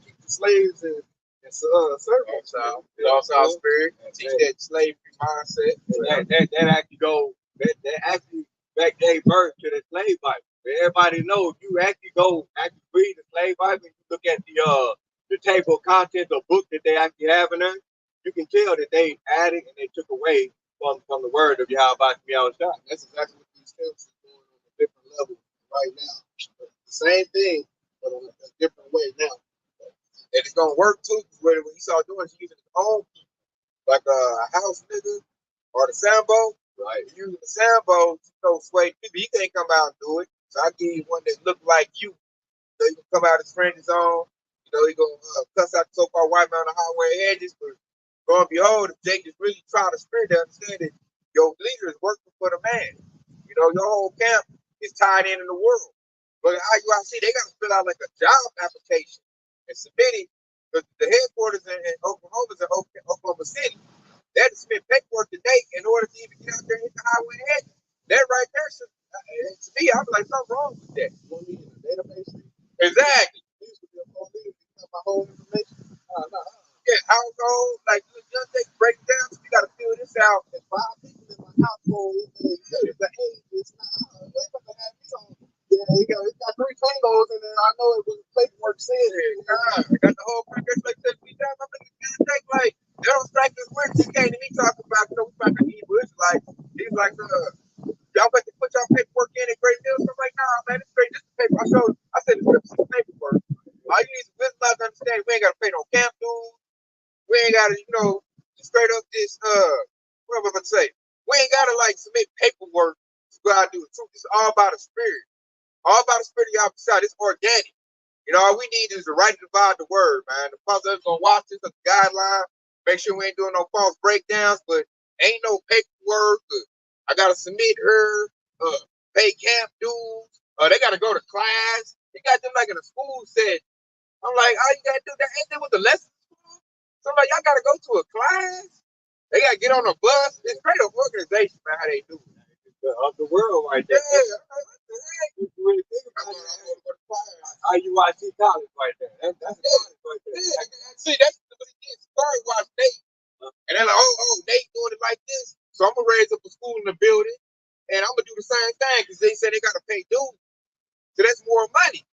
Keep the slaves and servants out. It also our spirit, teach that slavery mindset. That actually go that actually back gave birth to the slave Bible. Everybody knows you actually read the slave Bible and you look at the table of contents of book that they actually have in there, you can tell that they added and they took away from the word of Yahweh Shah. That's exactly what these camps are doing on a different level right now. The same thing, but on a different way now. And it's gonna work too, because what he started doing is using his own people, like a house nigga or the Sambo. Right. Using the Sambo to sway people. He can't come out and do it. So I give you one that look like you. So he can come out his friend zone. He gonna cuss out the so-called white man on the highway Hedges, but lo and behold, if Jake is really trying to spirit to understand that your leader is working for the man. Your whole camp is tied in the world. But IUIC, they got to fill out like a job application and submit it. Because the headquarters in Oklahoma is in Oklahoma City. They had to submit paperwork today in order to even get out there and hit the highway ahead. That right there, to me, I'm like, something wrong with that. You don't need a database. Exactly. These would be a whole leader to have my whole information. Yeah, household, like just take break down. So we got to fill this out. There's 5 people in my household. It's the age. It's not. They about to have me on. Yeah, it got 3 tangos in there. I know it was paperwork said. I got the whole package like that. We got my niggas take like they don't strike this weird. He came to me talking about we talking Hebrew. It's like he's like y'all got to put y'all paperwork in at Great Mills. I'm like, nah, man, it's straight. This is paper. I said it's paperwork. All you need is wisdom to understand. We ain't got to pay no camp dues. We ain't got to, straight up this, what am I going to say? We ain't got to, submit paperwork to go out and do the truth. It's all about the spirit. All about the spirit of y'all beside. It's organic. All we need is the right to divide the word, man. The pastor's going to watch this as a guideline. Make sure we ain't doing no false breakdowns, but ain't no paperwork. I got to submit her, pay camp dues. They got to go to class. They got them like in a school setting. I'm like, all you got to do that. Ain't that what the lesson? So I'm like, y'all gotta go to a class. They gotta get on a bus. It's straight up organization, man. How they do it. Of the world right there. Yeah, you really think about it. IUIC college right there. That's college right there. Yeah. See, that's what he did. Started watch Nate. And they're like, oh, Nate doing it like this. So I'm gonna raise up a school in the building and I'm gonna do the same thing because they said they gotta pay dues. So that's more money.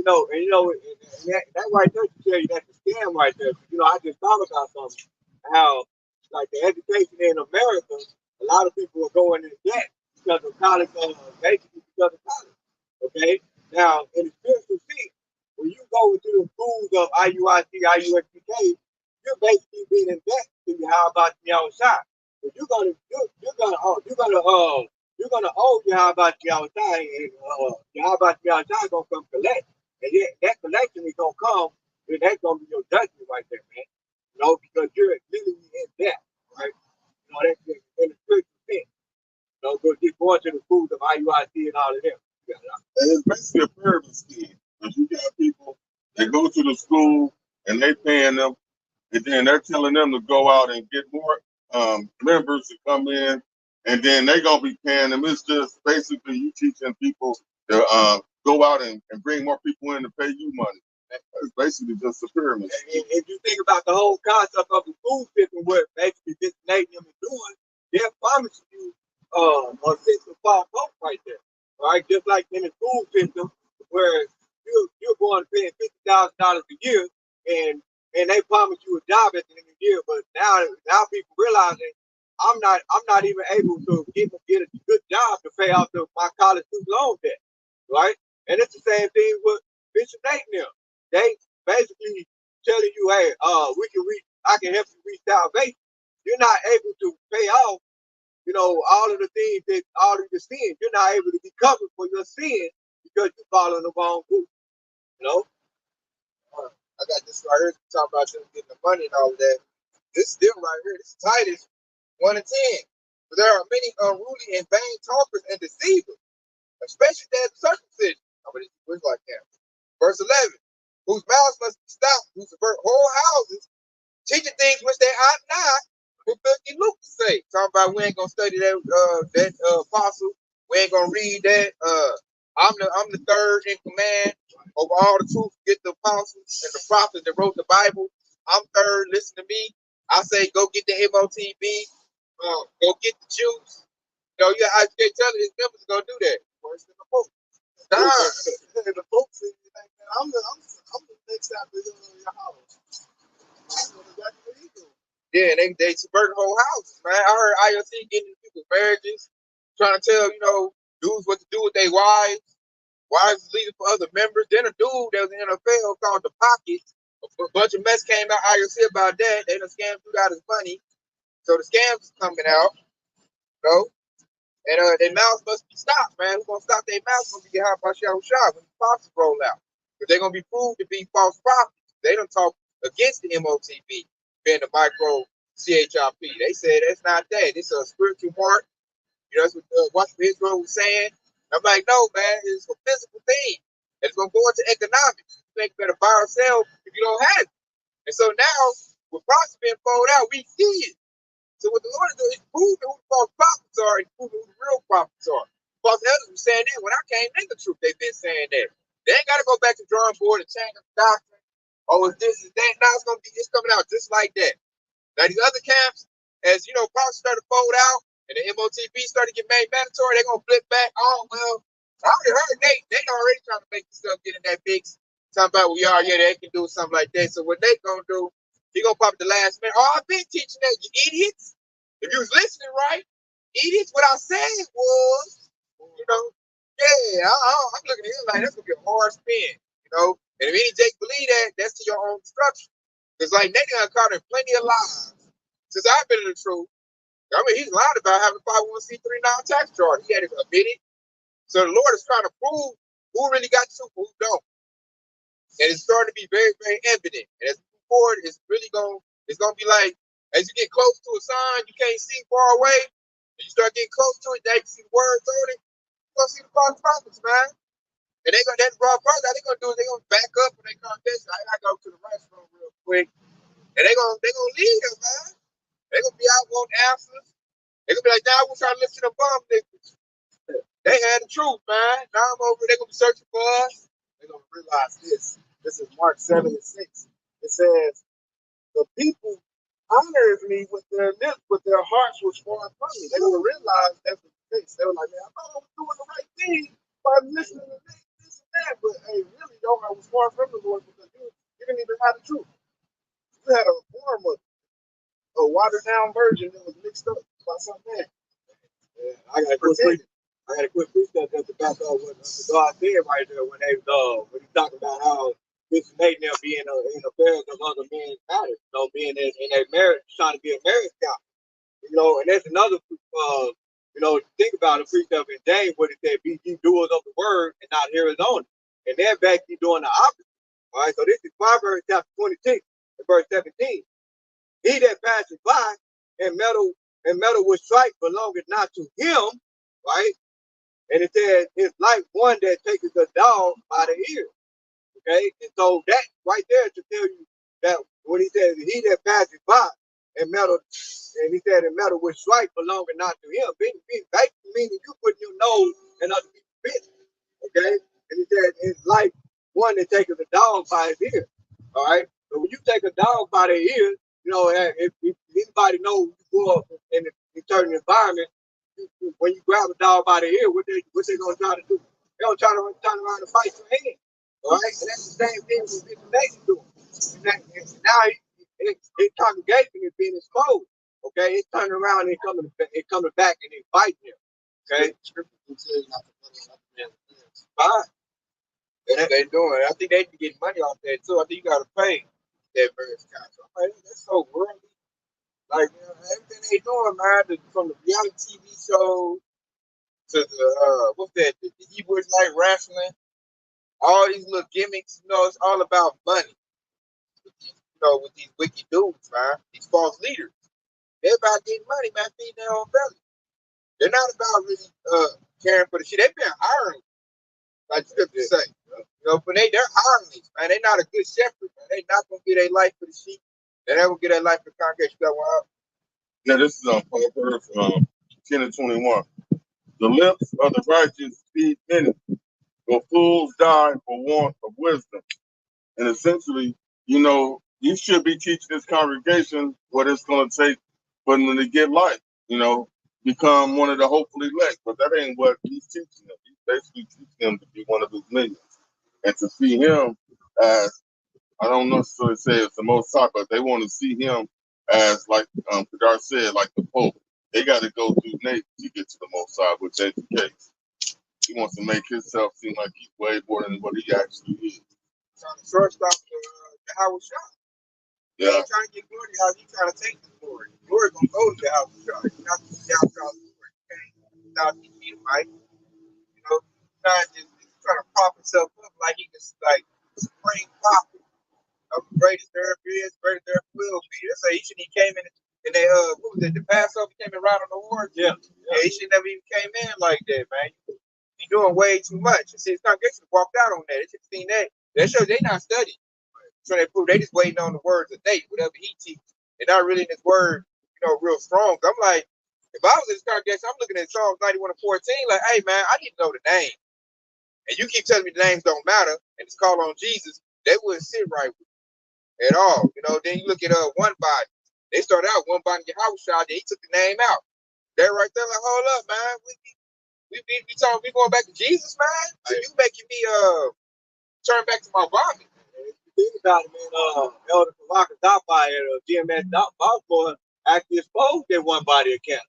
That right there to tell you that's a scam right there. I just thought about something. How, like the education in America, a lot of people are going into debt because of college, basically because of college. Okay? Now, in the spiritual sense, when you go into the schools of IUIC, IUSPK, you're basically being in debt to Yahweh Shah. But you're gonna owe Yahweh Shah, and Yahweh Shah gonna come collect. And yet that collection is gonna come, and that's gonna be your judgment right there, man. Because you're literally in debt, right? That's in the spiritual sense. Just going to the schools of IUIC and all of them. And it's basically a pyramid scheme. Because you got people that go to the school and they paying them, and then they're telling them to go out and get more members to come in, and then they're gonna be paying them. It's just basically you teaching people to go out and bring more people in to pay you money. It's basically just a pyramid. If you think about the whole concept of the school system, what basically this Canadian is doing, they're promising you a system of hope right there, right? Just like in the school system, where you're going to pay $50,000 a year, and they promise you a job at the end of the year, but now people realizing I'm not even able to get a good job to pay off my college student loan debt, right? And it's the same thing with Bishop Nate now. They basically telling you, hey, I can help you reach salvation. You're not able to pay off you know, all of the things that all of your sin, you're not able to be covered for your sin because you follow the wrong group. You know? I got this right here talking about them getting the money and all of that. This still right here. This is Titus 1 and 10. But there are many unruly and vain talkers and deceivers, especially that circumcision. I mean, it's like that. Verse 11. Whose mouths must be stopped, who subvert whole houses, teaching things which they ought not, who filthy Luke to say. Talking about we ain't gonna study that apostle. We ain't gonna read that. I'm the third in command over all the truth. Get the apostles and the prophets that wrote the Bible. I'm third. Listen to me. I say go get the MOTB. Go get the Jews. You know, I can't tell his members gonna do that. Worse than the Pope. Nah. The folks in I'm the next after your house. Yeah, they subvert whole houses, man. I heard IoT getting into people's marriages, trying to tell, you know, dudes what to do with their wives leaving for other members. Then a dude that was in the NFL called The Pocket, a bunch of mess came out IoT about that. They done scammed dude out his money. So the scams is coming out, you know. And their mouths must be stopped, man. Who's gonna stop their mouths when we get hot by Shadow Shot when the prophets roll out? Because they're gonna be proved to be false prophets. They don't talk against the MOTB, being the micro CHRP. They said that's not that. It's a spiritual mark. You know, that's what Israel was saying. I'm like, no, man, it's a physical thing. It's gonna go into economics. You think you better buy or sell if you don't have it. And so now, with prophets being folded out, we see it. So what the Lord is doing is proving who the false prophets are and proving who the real prophets are. False elders were saying that when I came in the truth, they've been saying that. They ain't got to go back to the drawing board and change the doctrine. Oh, it's this, is that. Now it's coming out just like that. Now these other camps, as you know, prophets started to fold out and the MOTB started to get made mandatory, they're gonna flip back. Oh well, I already heard they already trying to make this stuff get in that big talking about they can do something like that. So what they gonna do? He gonna pop the last minute. Oh, I've been teaching that, you idiots. If you was listening right, idiots, what I said was, you know, yeah, I'm looking at him like that's gonna be a hard spin, you know. And if any Jake believe that, that's to your own destruction. Because like they done caught in plenty of lies since I've been in the truth. I mean, he's lied about having 501c3 non-tax charge. He had it admitted. So the Lord is trying to prove who really got the truth, who don't. And it's starting to be very, very evident. And as we move forward, it's gonna be like, as you get close to a sign you can't see far away, and you start getting close to it, now you see the words on it, you're gonna see the false prophets, man. And that's raw brother, they're gonna do is they're gonna back up when they come this. I go to the restroom real quick. And they're gonna leave them, man. They're gonna be out wanting answers. They're gonna be like, now we're trying to listen to bum niggas. They had the truth, man. Now I'm over, they're gonna be searching for us. They're gonna realize this. This is Mark 7 and 6. It says, the people honors me with their lips, but their hearts was far from me. They're gonna realize that's the case. They were like, man, I thought I was doing the right thing by listening to this and that, but hey, really, though, I was far from the Lord because you didn't even have the truth. You had a form of a watered down version that was mixed up by some man. Yeah, I got a quick precept just to back up what God said right there when he talked about how this made them be in affairs of other men's matters, you know, being in a marriage, trying to be a marriage couple. You know, and that's another you know, think about the precept in James where it said, be ye doers of the word and not hearers only. And then back you doing the opposite. All right, so this is Proverbs chapter 26 and verse 17. He that passes by and meddle with strife belongeth not to him, right? And it says, it's like one that taketh a dog by the ear. Okay, and so that right there to tell you that when he says he that passes by and meddle, and he said and meddle with strife belonging not to him, basically meaning you putting your nose in other people's business. Okay, and he said it's like one that taketh a dog by his ear. All right, so when you take a dog by the ear, you know, if anybody knows you grow up in a certain environment, when you grab a dog by the ear, what they gonna try to do? They gonna try to turn around and fight your hand. All right, and that's the same thing with Bishop Nathan doing. And now his congregation is being exposed. Okay, it's turning around and coming back and they fighting him. Okay, scripture says not to put another man's affairs. Fine. That's what they doing. I think they can get money off that too. I think you gotta pay that marriage contract. Like, that's so worldly. Like everything they doing, man, from the reality TV shows to the what's that? The Hebrew Israelite wrestling, all these little gimmicks. You know, it's all about money. With these wicked dudes, man, these false leaders. They're about getting money, man, feeding their own belly. They're not about really caring for the shit. They've been hiring, like scripture say. But they're hirelings, man. They're not a good shepherd, man. They're not gonna get their life for the sheep. They're not gonna get their life for the congregation. You got one out? Yeah, this is on Proverbs 10 and 21. The lips of the righteous feed many, but fools die for want of wisdom. And essentially, you should be teaching this congregation what it's going to take for them to get life, become one of the hopefully elect. But that ain't what he's teaching them. He's basically teaching them to be one of his millions. And to see him as, I don't necessarily say it's the most high, but they want to see him as, like Kadar said, like the Pope. They got to go through Nate to get to the most high, which ain't the case. He wants to make himself seem like he's way more than what he actually is. Trying to shortstop the Howard shot. Yeah. Trying to get glory. How he trying to take the glory? Glory gonna go to the Howard shot. You're not gonna see Howard shot glory. You can't without the right? Not just trying to prop himself up like he just like supreme prophet of the greatest there ever is, greatest there ever will be. That's why he came in and they what was it, the Passover came in right on the horse? Yeah. He should never even came in like that, man. He doing way too much. See, his congregation walked out on that. They should have seen that. That shows they not studying. So they prove they just waiting on the words of Nate, whatever he teaches. They're not really in his word, real strong. I'm like, if I was in this congregation, I'm looking at Psalms 91 and 14, like, hey man, I need to know the name. And you keep telling me the names don't matter, and it's called on Jesus, they wouldn't sit right with you at all. Then you look at one body. They started out one body Yahweh, then he took the name out. They're right there like, hold up, man. We talking we going back to Jesus, man. So you making me turn back to my vomit. Think about it, man. Elder Kalaka Dapa at GMS Baltimore actually exposed that one body account.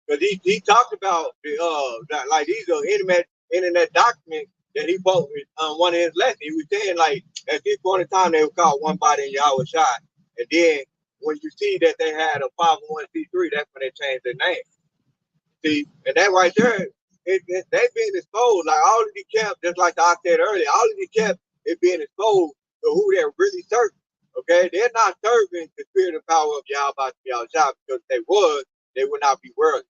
Because he talked about like these are internet documents that he posted on one of his lessons. He was saying like at this point in time they were called one body in Yahweh Shai. And then when you see that they had a 501c3, that's when they changed their name. See, and that right there, they've been exposed. Like all of these camps, just like I said earlier, all of these camps is being exposed to who they're really serving. Okay, they're not serving the spirit and power of Yahweh Shai, because if they would not be worthy.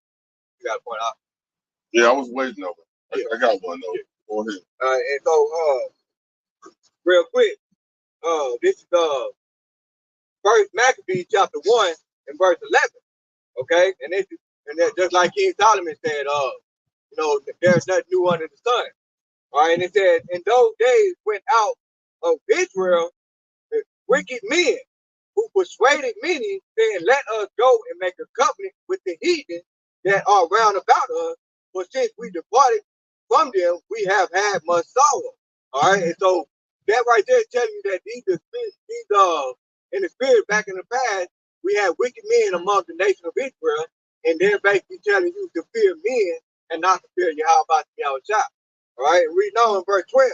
You got to point out. Yeah, I was waiting over. I got one though. Yeah. Go ahead. And so, real quick, this is First Maccabees chapter 1 and verse 11. Okay, and that just like King Solomon said, there's nothing new under the sun. All right, and it said, in those days went out of Israel wicked men who persuaded many, saying, let us go and make a covenant with the heathen that are round about us. For since we departed from them, we have had much sorrow. All right, and so that right there is telling you that these in the spirit back in the past, we had wicked men among the nation of Israel, and they're basically telling you to fear men and not to fear Yahweh Shai. All right, read on in verse 12.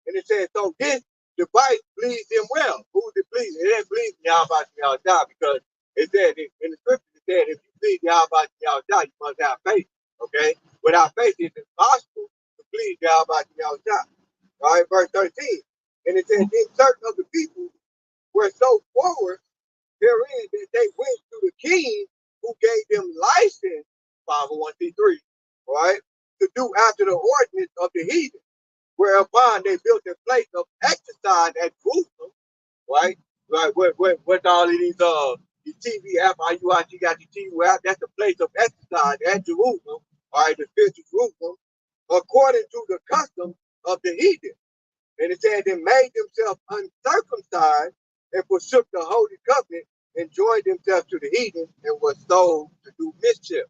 And it says, so this device pleased them well. Who did it please? It didn't please Yahweh Shai, because it said in the scripture, it said, if you please Yahweh Shai, you must have faith. Okay? Without faith, it's impossible to please Yahweh Shai. All right, verse 13. And it says, then certain of the people were so forward therein that they went to the king who gave them license, 501c3, right, to do after the ordinance of the heathen, whereupon they built a place of exercise at Jerusalem, right? Right, with all of these TV app, you got the TV app, that's a place of exercise at Jerusalem, all right, the spiritual Jerusalem, according to the custom of the heathen. And it said they made themselves uncircumcised and forsook the holy covenant and joined themselves to the heathen and were sold to do mischief.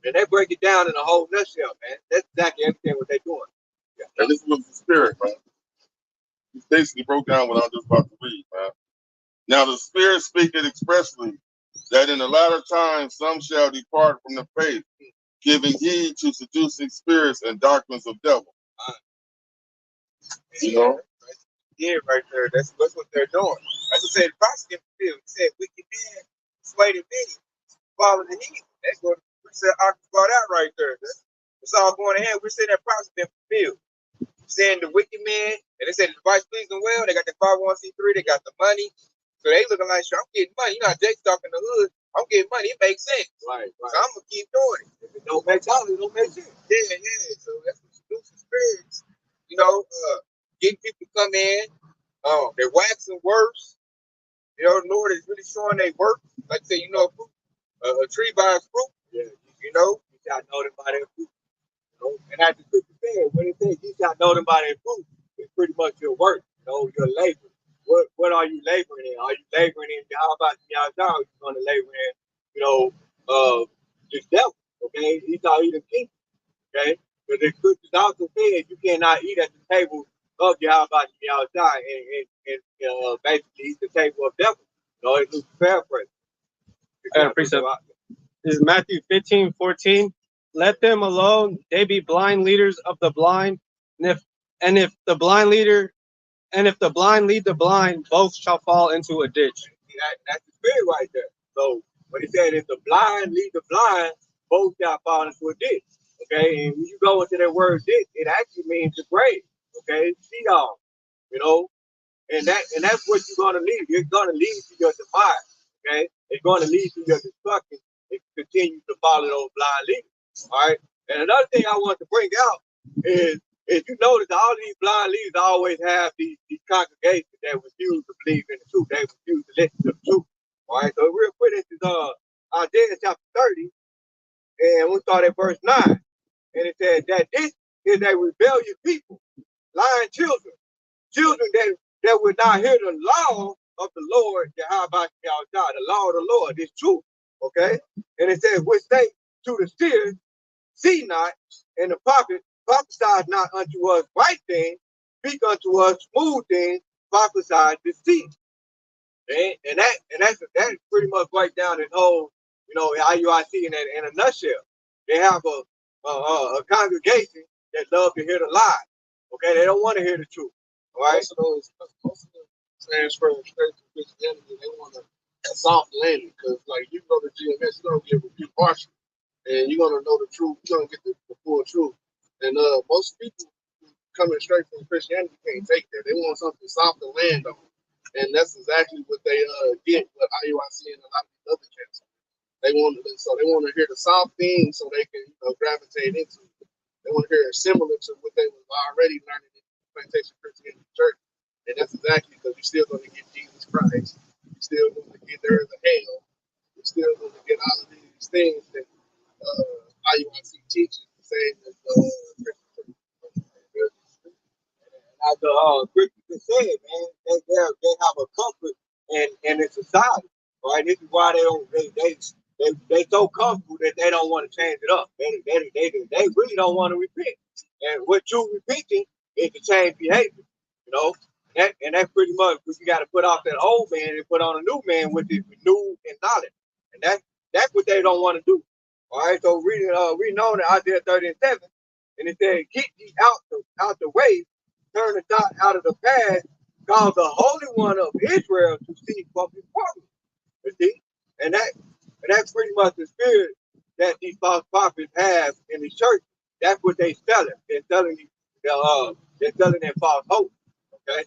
And they break it down in a whole nutshell, man. That's exactly everything what they're doing. Yeah. And this was the spirit, man. He basically broke down what I'm just about to read, man. Now the spirit speaketh expressly that in the latter times some shall depart from the faith, giving heed to seducing spirits and doctrines of devils. Yeah, right there. That's what they're doing. As I said, the prophecy fulfilled. He said, wicked men persuaded many. follow the heat. That's what we said. I brought out right there. It's all going ahead. We're saying that prophecy been fulfilled. Saying the wicked man, and they said the device pleasing well. They got the 501c3. They got the money. So they looking like, sure, I'm getting money. You know, Jake's talking in the hood. I'm getting money. It makes sense. Right. So I'm gonna keep doing it. If it don't make sense, it don't make sense. Yeah. So that's what seducing spirits. You know, getting people to come in. They're waxing worse. You know, the Lord is really showing their work. Like I say, you know, a tree by its fruit. Yeah. You know, you gotta know them by their fruit. You know? And as the scripture said, when it says you gotta know them by their fruit, it's pretty much your work. You know, your labor. What are you laboring in? Are you laboring in? How about y'all down? You're going to labor in, you know, this devil. Okay, he's all eating king. Okay, but the scriptures also says you cannot eat at the table of Yahweh Yahweh and basically eat the table of devil. No, it's a paraphrase. Precept. This is Matthew 15:14. Let them alone; they be blind leaders of the blind. And if the blind lead the blind, both shall fall into a ditch. That's the spirit right there. So when he said, if the blind lead the blind, both shall fall into a ditch. Okay, and when you go into that word ditch, it actually means the grave. Okay, Sheol. You know, and that's what you're gonna lead. You're gonna lead to your demise. Okay, it's gonna lead to your destruction if you continue to follow those blind leaders. All right. And another thing I want to bring out is you notice all these blind leaders always have these congregations that refuse to believe in the truth. They refuse to listen to the truth. All right. So real quick, this is Isaiah chapter 30, and we'll start at verse 9. And it says that this is a rebellious people, lying children that will not hear the law of the Lord, the law of the Lord is truth. Okay? And it says, which say to the seers, see not, and the prophet prophesy not unto us right things, speak unto us smooth things, prophesy deceit. Okay? And that's pretty much right down this whole, you know, IUIC in a nutshell. They have a congregation that love to hear the lie. Okay, they don't want to hear the truth. All right. Most of them transfer straight to Christianity. They want a soft landing because, like, you go to GMS, you don't get rebuke partial, and you're gonna know the truth. You're gonna get the full truth. And most people coming straight from Christianity can't take that. They want something soft to land on, and that's exactly what they get with IUIC and a lot of these other camps. They want to hear the soft things so they can gravitate into it. They want to hear it similar to what they was already learning in Plantation Christianity Church. And that's exactly because you're still going to get Jesus Christ. You're still going to get there is a hell. You're still going to get all of these things that IUIC teaches to say that Christian Church. As the scripture said, man, they have a comfort in the society. Right? This is why they so comfortable that they don't want to change it up. They really don't want to repent. And what true repenting is to change behavior. You know, and that's pretty much what you got to put off that old man and put on a new man, which is renewed in knowledge. And that's what they don't want to do. All right. So reading on in Isaiah 30 and 7, and it said, "Get ye out the way, turn the dot out of the past, cause the Holy One of Israel to see from his promise." You see, and that's pretty much the spirit that these false prophets have in the church. That's what they selling. They're selling that false hope. Okay.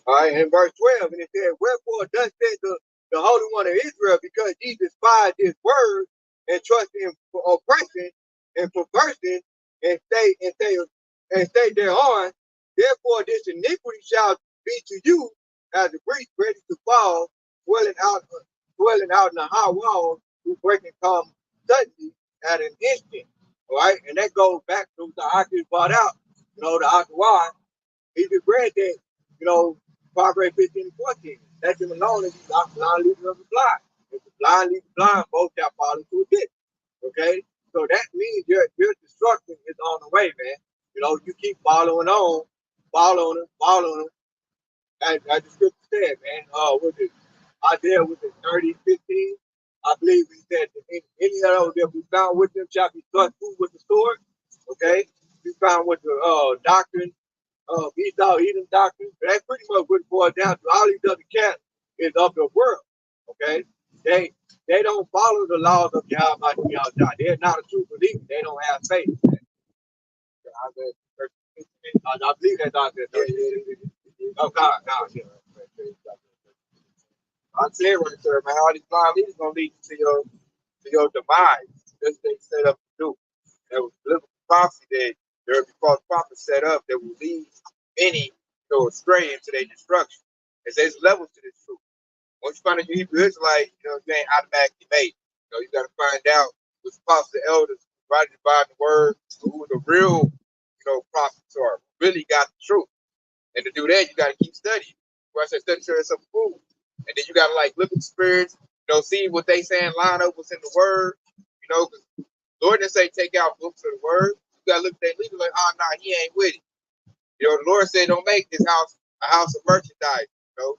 All right, in verse 12, and it said, "Wherefore thus said the Holy One of Israel, because ye despise his word and trust in oppression and perversion and stay thereon, therefore this iniquity shall be to you as a breach ready to fall, dwelling out in the high walls, who break and come suddenly at an instant." All right, and that goes back to the Aki brought out, you know, the Akawai. He just read that, you know, Proverbs 15 and 14. Let them alone if you not blind leading of the blind. If the blind lead the blind, both shall fall into a ditch. Okay? So that means your destruction is on the way, man. You know, you keep following them. As the scripture said, man, what is it? Isaiah was it 30:15? I believe he said that any of those that we found with them shall be thrust through with the sword. Okay? We found with the doctrine Esau, Edom doctrine. That's pretty much what it boils down to. All these other cats is of the world. Okay, they don't follow the laws of Yahweh. They're not a true believer. They don't have faith. I believe that's out there. Oh God, God, yeah. I said right there, man. All these blind leaders gonna lead you to your demise. That's what they set up to do. There was biblical prophecy that there will be false prophets set up that will lead many astray into their destruction. And there's levels to this truth. Once you find out your Hebrew Israelite, you know what I'm saying, automatically made. You got to find out which apostles, the elders, right dividing the word, who the real, prophets are, who really got the truth. And to do that, you got to keep studying. Where I said study sure yourself approved. And then you got to look at spirits, see what they saying, line up what's in the word, because Lord didn't say take out books of the word. You got to look at that leader like, oh, no, he ain't with it. The Lord said, don't make this house a house of merchandise. Don't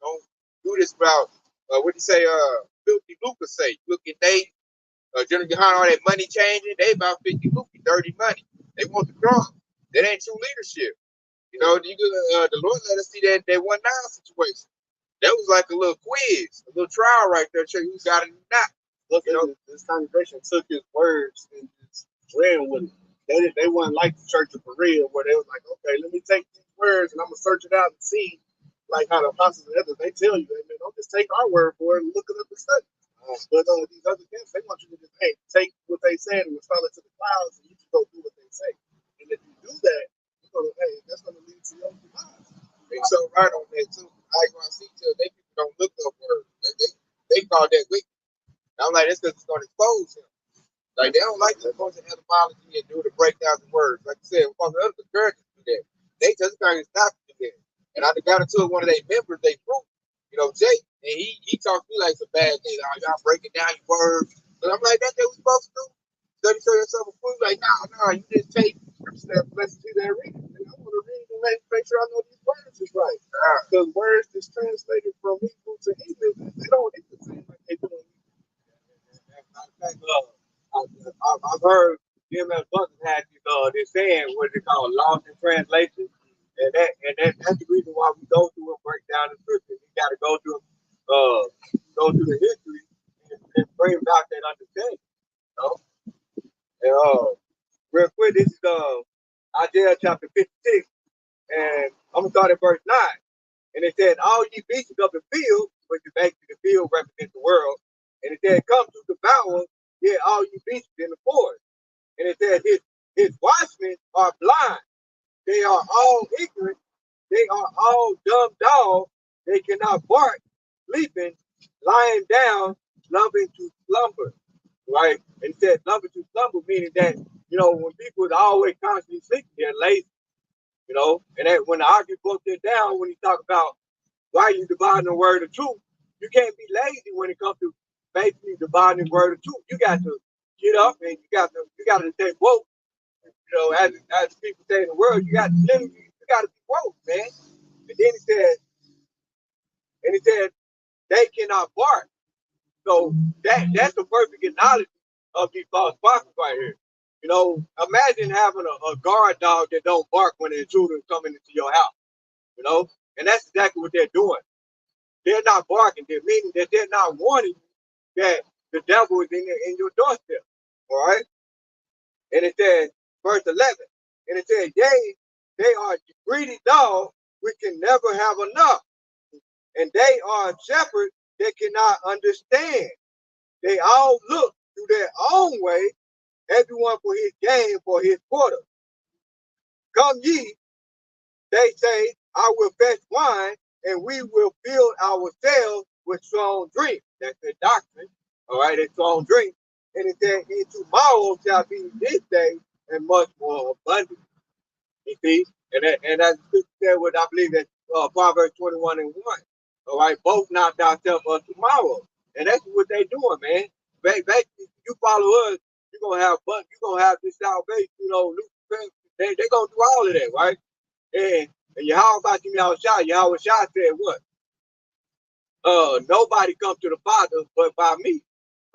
do this about, what do you say, filthy lucre say. Look at they, General Yohana, all that money changing, they about 50 lucre, dirty money. They want the cross. That ain't true leadership. The Lord let us see that 1-9 situation. That was like a little quiz, a little trial right there, show you who got it or not. Look, this congregation took his words and just ran with it. They weren't like the church of Berea, where they was like, okay, let me take these words and I'm gonna search it out and see, like how the apostles and others, they tell you, man, don't just take our word for it and look it up and study. But these other things, they want you to just, take what they said and install it to the clouds, and you just go do what they say. And if you do that, you're gonna, that's gonna lead to your demise. They so right on that too. I want to see till they people don't look up words. They call that wicked. I'm like, that's because it's going to expose him. Like, they don't like to go to etymology and do the breakdowns of words. Like I said, because the other churches do that. They just kind of stop to do that. And I got into one of their members, they group, Jake, and he talked to me like some bad things. Oh, y'all breaking down your words. But I'm like, that's what we supposed to do. Study show yourself approved. Like, nah, you just take scripture that blessed you that read it. And I want to read and make sure I know these words is right. Because words is translated from Hebrew to English, they don't hit the same like they do in I've heard DMS Buckers had this saying, what they call lost in translation. And that's the reason why we go through and break down the scripture. We got to go through the history and bring about that understanding. And real quick, this is Isaiah chapter 56, and I'm gonna start at verse 9. And it said, all ye beasts of the field, which is basically the field represents the world. And it said, come to devour, yet all ye beasts in the forest. And it said, his watchmen are blind. They are all ignorant. They are all dumb dogs. They cannot bark, sleeping, lying down, loving to slumber. Right? And it said, loving to slumber, meaning that, when people are always constantly sleeping, they're lazy. And that when the argument broke it down, when he talked about why you dividing the word of truth, you can't be lazy when it comes to basically dividing the word of truth. You got to get up and you got to stay woke. As people say in the world, you got to be woke, man. And then he said, they cannot bark. So that's the perfect analogy of these false prophets right here. Imagine having a guard dog that don't bark when the intruder is coming into your house. And that's exactly what they're doing. They're not barking. They're meaning that they're not warning you that the devil is in your doorstep. All right. And it says, verse 11, and it says, yea, they are greedy dogs which can never have enough. And they are shepherds that cannot understand. They all look to their own way, everyone for his gain, for his quarter. Come ye, they say, I will fetch wine, and we will fill ourselves with strong drink. That's the doctrine. All right, it's strong drink. And it said, and tomorrow shall be this day, and much more abundant. You see? And that's what I believe that Proverbs 21 and 1. All right, both not thyself of tomorrow. And that's what they doing, man. Basically, you follow us, you're gonna have this salvation, they gonna do all of that, right? And Yahweh about you, Yahweh Shah said what? Nobody come to the Father but by me.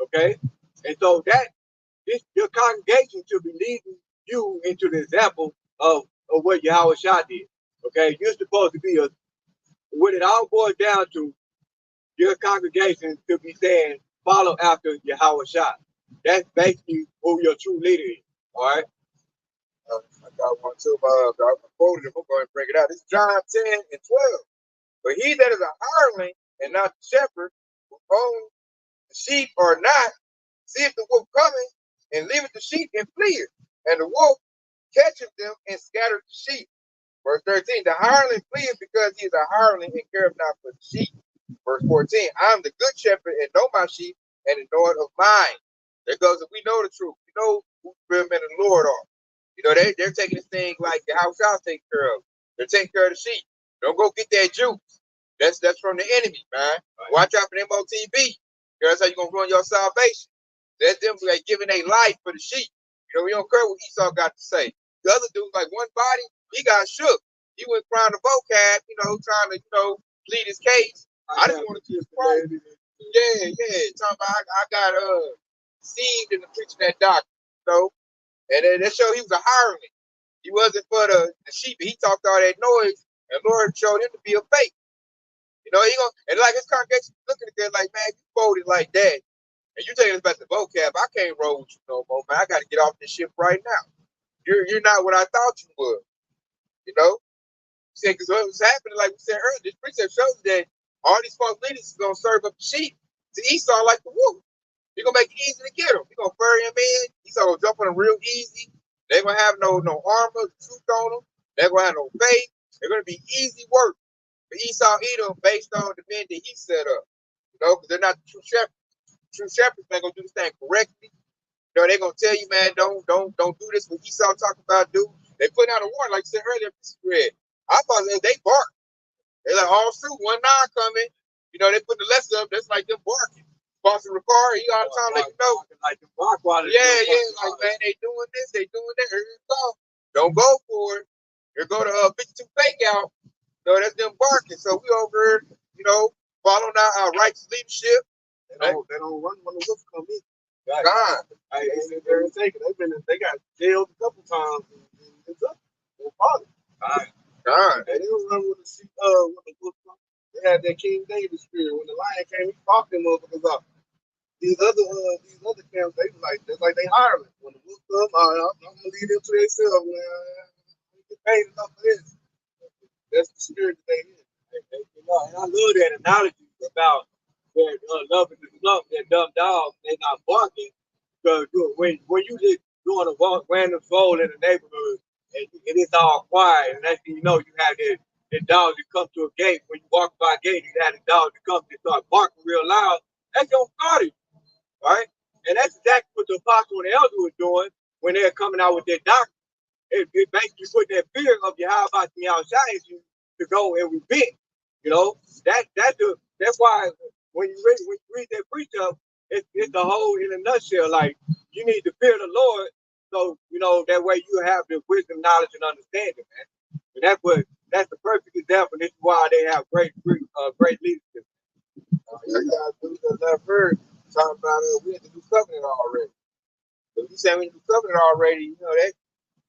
Okay? And so your congregation should be leading you into the example of what Yahweh Shah did. Okay, you're supposed to be what it all boils down to, your congregation to be saying, follow after Yahweh Shah. That's basically who your true leader is. All right. I got one too. I quoted it. I'm going to bring it out. It's John 10 and 12. But he that is a hireling and not the shepherd, who owns the sheep or not, seeth the wolf coming, and leaveth the sheep and fleeth. And the wolf catcheth them and scattereth the sheep. Verse 13, the hireling fleeth because he is a hireling and careth not for the sheep. Verse 14, I am the good shepherd and know my sheep and know it of mine. There goes, if we know the truth, we know who the real men of the Lord are. You know, they're taking this thing like the house I'll take care of. They're taking care of the sheep. Don't go get that juice. That's from the enemy, man. Right. Watch out for them OTB. That's how you're going to ruin your salvation. That's them like giving their life for the sheep. You know, we don't care what Esau got to say. The other dude, like one body, he got shook. He went crying to vocab, you know, trying to, plead his case. I just wanted to just pray. Yeah. Talking about I got deceived in the preaching that doctrine, and then that showed he was a hireling. He wasn't for the sheep. He talked all that noise, and Lord showed him to be a fake. You know, and like his congregation looking at that like, man, you voted like that, and you telling us about the vocab. I can't roll with you no more, man. I got to get off this ship right now. You're not what I thought you were. You know, because what was happening, like we said earlier, this precept shows that all these false leaders is gonna serve up the sheep to Esau like the wolf. They're gonna make it easy to get them. They're gonna bury him in. Esau gonna jump on him real easy. They're gonna have no armor, truth on them. They're gonna have no faith. They're gonna be easy work for Esau Edom based on the men that he set up. You know, because they're not the true shepherds. True shepherds, man, gonna do this thing correctly. You know, they're gonna tell you, man, don't do this. What Esau talking about, do. They put out a warning, like you said earlier, read. I thought they bark. They're like, all through 1-9 coming. You know, they put the lesson up. That's like them barking. Sponsor the car, he all the time let you know. Like the bark water. Yeah, like, man, they doing this, they doing that. Here you go. Don't go for it. Here go to 52 fake out. You know, that's them barking. So we over here, following our righteous leadership. They don't run when the wolves come in. God. They got jailed a couple times and took it. God. They didn't run with the wolf come. They had that King David spirit. When the lion came, he fought them motherfuckers up. These other camps, they was like, that's like they hireling. When the wolf come, I'm gonna lead them to themselves, man. They get paid enough for this. That's the spirit that they in. And I love that analogy about that loving the slump, that dumb dog, they're not barking. Because when you just doing a random stroll in the neighborhood and it's all quiet, and next thing you know, you have the dogs that come to a gate. When you walk by a gate, you have the dogs that come and start barking real loud. That's your party, right? And that's exactly what the apostle and the elder was doing when they're coming out with their doctrine. It basically put that fear of you, how about me outside you to go and repent. You know, that's why when you read that precept, it's the whole in a nutshell. Like, you need to fear the Lord, so that way you have the wisdom, knowledge, and understanding, man. And that's the perfect example. This is why they have great leadership. You guys do that first. Talking about we had to do covenant already. If you say we do covenant already,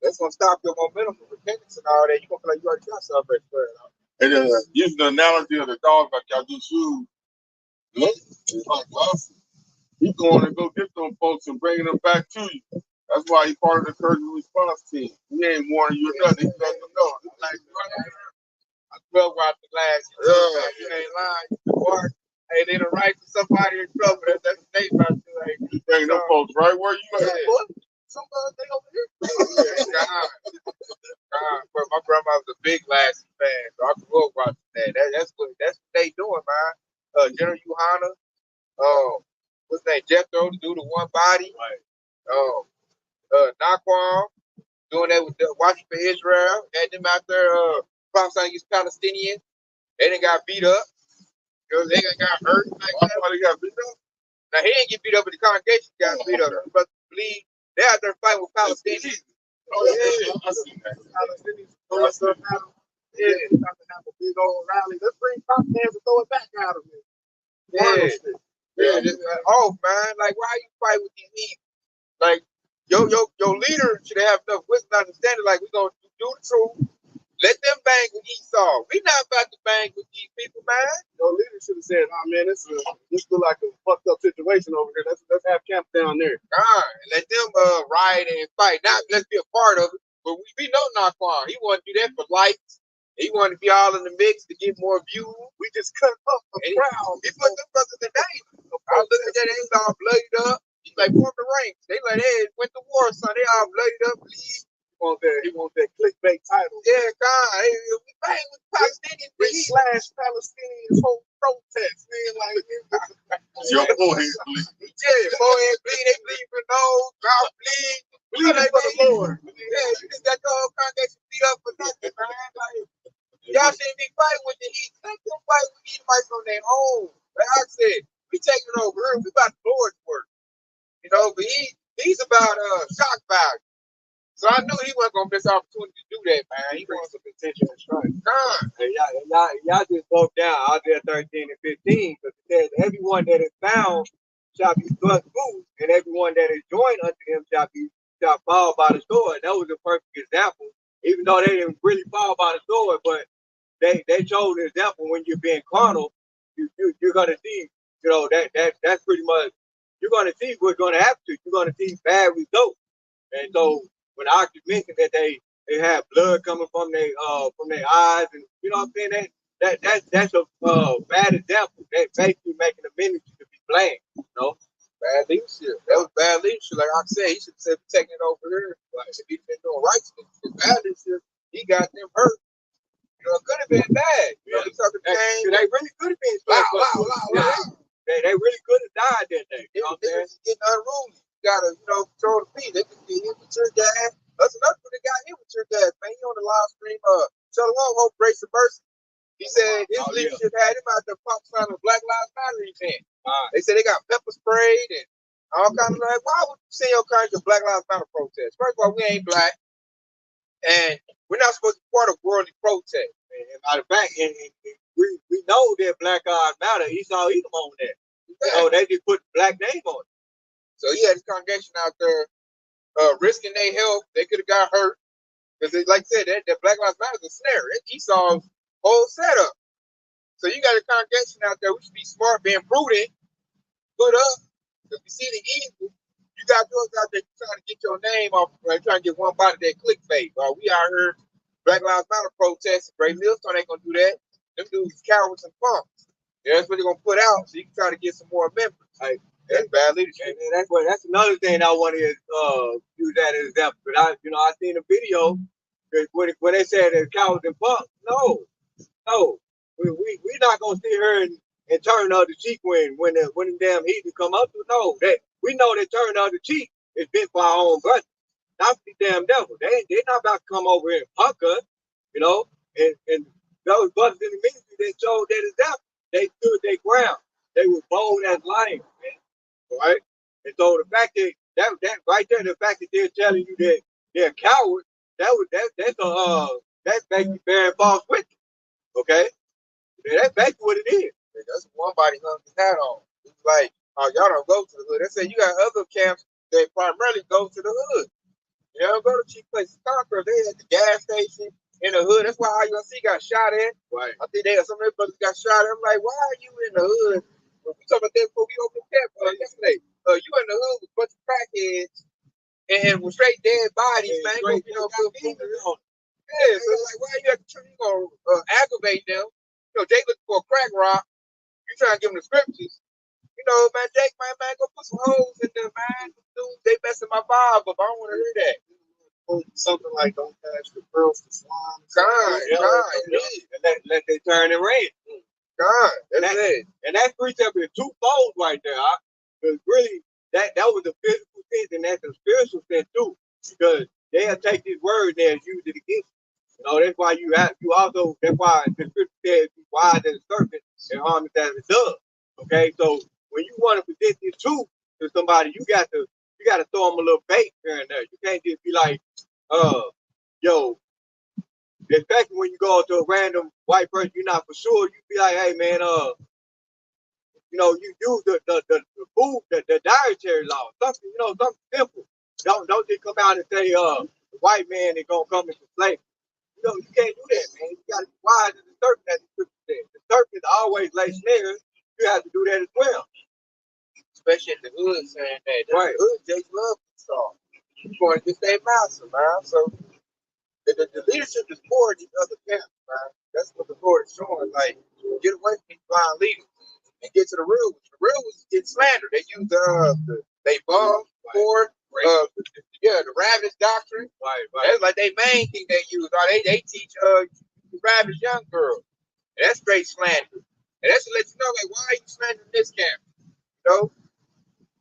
that's gonna stop your momentum for repentance and all that. You're gonna feel like you already got salvation for it. And using the analogy of the dog, like y'all do shoes, look, it's like us. He's going to go get them folks and bringing them back to you. That's why he's part of the encouragement response team. He ain't warning you nothing. He let them know. Like, I grew up watching last year. You ain't lying. You bark. Hey, they done right to somebody in trouble. That's what they about to do. Like, you bring them folks right where you at. Somebody they over here. God. But my grandma was a big Lassie fan, so I grew up watching that. That's what they doing, man. General Yohana, what's his name? Jethro to do the one body. Right. Naquan doing that with watching for Israel. Had them out there prophesying against Palestinians. They done got beat up. They got hurt. Like why they got beat up? Now he didn't get beat up, but the congregation got beat up. But believe they out there fighting with Palestinians. Oh yeah, I seen that. Palestinians throwing stuff at them. Yeah, about to have a big old rally. Let's bring pop cans and throw it back out of it. Yeah. Oh man, like why you fight with these heathens? Like your leader should have enough wisdom and understanding. Like we gonna do the truth. Let them bang with Esau. We not about to bang with these people, man. Your leader should have said, "Oh man, this look like a fucked up situation over here. Let's have camp down there." Let them riot and fight. Not let's be a part of it. But we know Naquan. He wanted to do that for likes. He wanted to be all in the mix to get more views. We just cut up a crowd. He put them brothers in danger. I look at that, they all blooded up. He's like, form the ranks. They like, hey, went to war, son. They all blooded up, bleed. He wants that clickbait title. Yeah, God. Hey, we bang with Palestinians. We slash Palestinians whole protest, man. Like, Your forehead bleed. yeah, forehead bleed. They bleed for nose, mouth bleed. bleeding for the Lord. Yeah, you just got the whole congregation beat up for nothing, man. Like, y'all shouldn't be fighting with the heat. Let them fight with the Edomites on their own. Like I said, we taking it over here. We about the Lord's work. You know, but he's about shock value. So I knew he wasn't gonna miss the opportunity to do that, man. He wants some attention and strength. And y'all just broke down Isaiah 13 and 15, because it says, everyone that is found shall be thrust loose, and everyone that is joined unto him shall fall by the sword. That was a perfect example, even though they didn't really fall by the sword, but they showed an example. When you're being carnal, you're gonna see, you know, that's pretty much, you're gonna see what's gonna happen to you. You're gonna see bad results. And so when I mentioned that they have blood coming from their eyes, and you know what I'm saying, that's a bad example. That's basically making the ministry to be blamed, you know. Bad leadership. That was bad leadership. Like I said, he should have said, taking it over here. Like, if he'd been doing righteousness, bad leadership, he got them hurt. You know, it could have been bad. You know, he talking pain. They really could have been Wow. They really could have died that day. You know what I'm saying? It's getting unruly. You gotta, you know, control the feet. They could get immature gas. That's another one that got immature gas, man. He on the live stream, Shalom, Hope, Grace, and Mercy. He said his leadership had him out there prophesying a Black Lives Matter event. They said they got pepper sprayed and all kinds of, like, why would you send your country to Black Lives Matter protest? First of all, we ain't black, and we're not supposed to be part of worldly protest. And matter of fact, and we know that Black Lives Matter. Esau Edom on that. You know, they just put black name on it. So he had his congregation out there risking their health. They could have got hurt. Because, like I said, that Black Lives Matter is a snare. It's Esau's whole setup. So you got a congregation out there. We should be smart, being prudent, put up. Because we see the evil. You got those out there trying to get your name off, right? Trying to get one body that clickbait. We out here, Black Lives Matter protests. Great Millstone ain't going to do that. Them dudes cowards and punks. Yeah, that's what they're going to put out so you can try to get some more members. Like, that's bad leadership. And that's another thing I want to use that as example. But I seen a video when they said that cowards and punks. No, we're not gonna sit here and turn the other cheek when the damn heathen come up to. No, that we know that turn the other cheek is bent for our own brothers, not the damn devil. They're not about to come over here and punk us, you know. And those brothers in the ministry, they showed that example. They stood their ground. They were bold as lions, man. Right? And so the fact that right there, the fact that they're telling you that they're cowards, that's basically bearing false witness. Okay? Yeah, that's basically what it is. That's one body hung his hat on. It's like, oh, y'all don't go to the hood. They say you got other camps that primarily go to the hood. You don't go to cheap places. Conquer, they at the gas station in the hood. That's why IUC got shot at. Right. I think some of their brothers got shot at. I'm like, why are you in the hood? We talked about that before we opened the camp yesterday. You in the hood with a bunch of crackheads and with straight dead bodies, man. Yeah, so like, why you at the church? You gonna aggravate them? You know, Jake looking for a crack rock. You trying to give them the scriptures. You know, man, Jake, man, go put some holes in them, man. Dude, they messing my vibe up. I don't want to hear that. Something like don't pass the pearls to swine. And let they turn and rain. That's it. And that precept is twofold right there. Because really, that was a physical sense, and that's a spiritual sense too. Because they'll take this word there and use it against you. You know, that's why that's why the scripture says be wise as a serpent and harmless as a dove. Okay, so when you want to present this truth to somebody, you got to throw them a little bait here and there. You can't just be like, especially when you go to a random white person, you're not for sure. You be like, hey man, you know, you use the food, the dietary law, something, you know, something simple. Don't just come out and say, the white man is gonna come into slavery. You can't do that, man. You got to be wise as the serpent, as the scripture says. The serpent always lay snares. You have to do that as well. Especially in the hood saying that. Right. The hood just love Esau. You going against their master, man. So the leadership is for these other camps, man. That's what the Lord is showing. Like, get away from these blind leaders and get to the real ones. The real ones get slandered. They use they bomb for the rabbit doctrine. Right. That's like they main thing they use. Or they teach rabbit young girls. And that's straight slander. And that's to let you know, like, why are you slandering this camp? You know?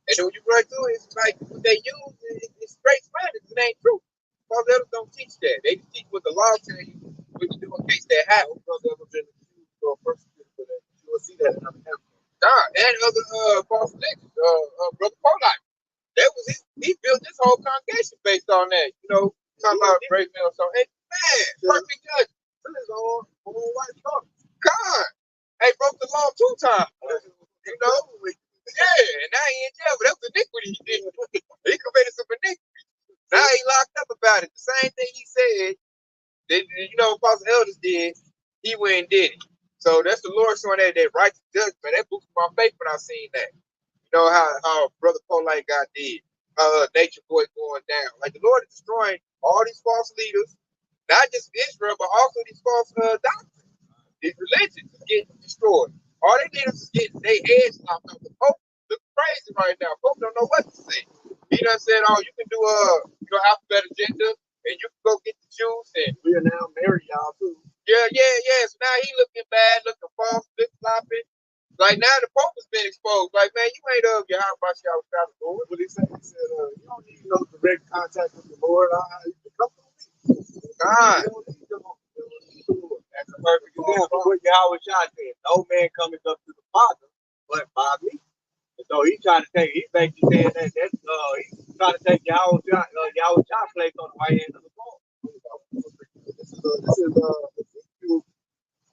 And then when you run through it, it's like what they use is straight slander. It ain't true. Most others don't teach that. They teach what the law tells you what to do in case that happens. Most others been accused or persecuted for that. You will see that in other camps. And other false religions. Brother Polite. That was he built this whole congregation based on that. You know, talking about great men or something. Hey, man, perfect judge. This is all white talk. God. Hey, broke the law 2 times. You know? Yeah, and now he in jail, but that was iniquity he did. He committed some iniquity. Now he locked up about it. The same thing he said that, you know, Apostle Elders did, he went and did it. So that's the Lord showing that righteous judgment. That boosted my faith when I seen that. You know how Brother Polite got did. Nature Boy going down. Like the Lord is destroying all these false leaders, not just Israel, but also these false doctrines. These religions is getting destroyed. All they need is getting their heads lopped off. The Pope look crazy right now. Pope don't know what to say. He done said, "Oh, you can do alphabet agenda, and you can go get the Jews, and We are now married, y'all too. yeah. So now he looking bad, looking false, flip flopping. Like now the Pope has been exposed. Like, man, you ain't your how much y'all was trying to do it. What he said? He said, you don't need no direct contact with the Lord. You can come to me. God. You don't need the Lord. That's a perfect example. What Yahweh Shah said, no man cometh up to the Father, but by me. And so he's trying to take, he's basically saying that he's trying to take Yahweh Shah place on the right hand of the Lord. This is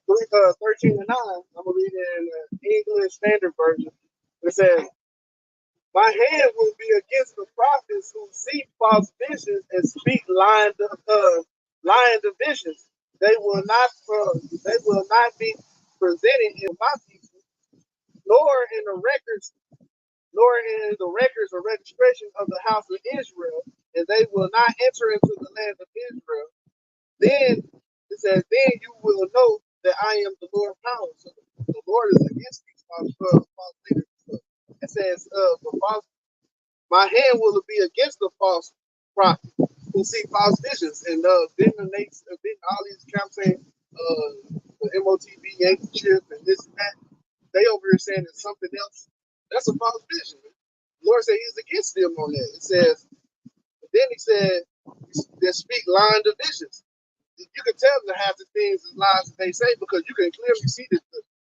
Ezekiel 13 and 9. I'm going to read it in the English Standard Version. It says, my hand will be against the prophets who see false visions and speak lying divisions. They will not be presented in my people, nor in the records or registration of the house of Israel, and they will not enter into the land of Israel. Then it says, then you will know that I am the Lord of power. So the Lord is against these false leaders. It says, my hand will be against the false prophet who see false visions. And then all these camps saying the MOTB Yankee chip and this and that, they over here saying it's something else. That's a false vision. The Lord said he's against them on that. It says, then he said, they speak lying divisions. You can tell that half the things is lies that they say because you can clearly see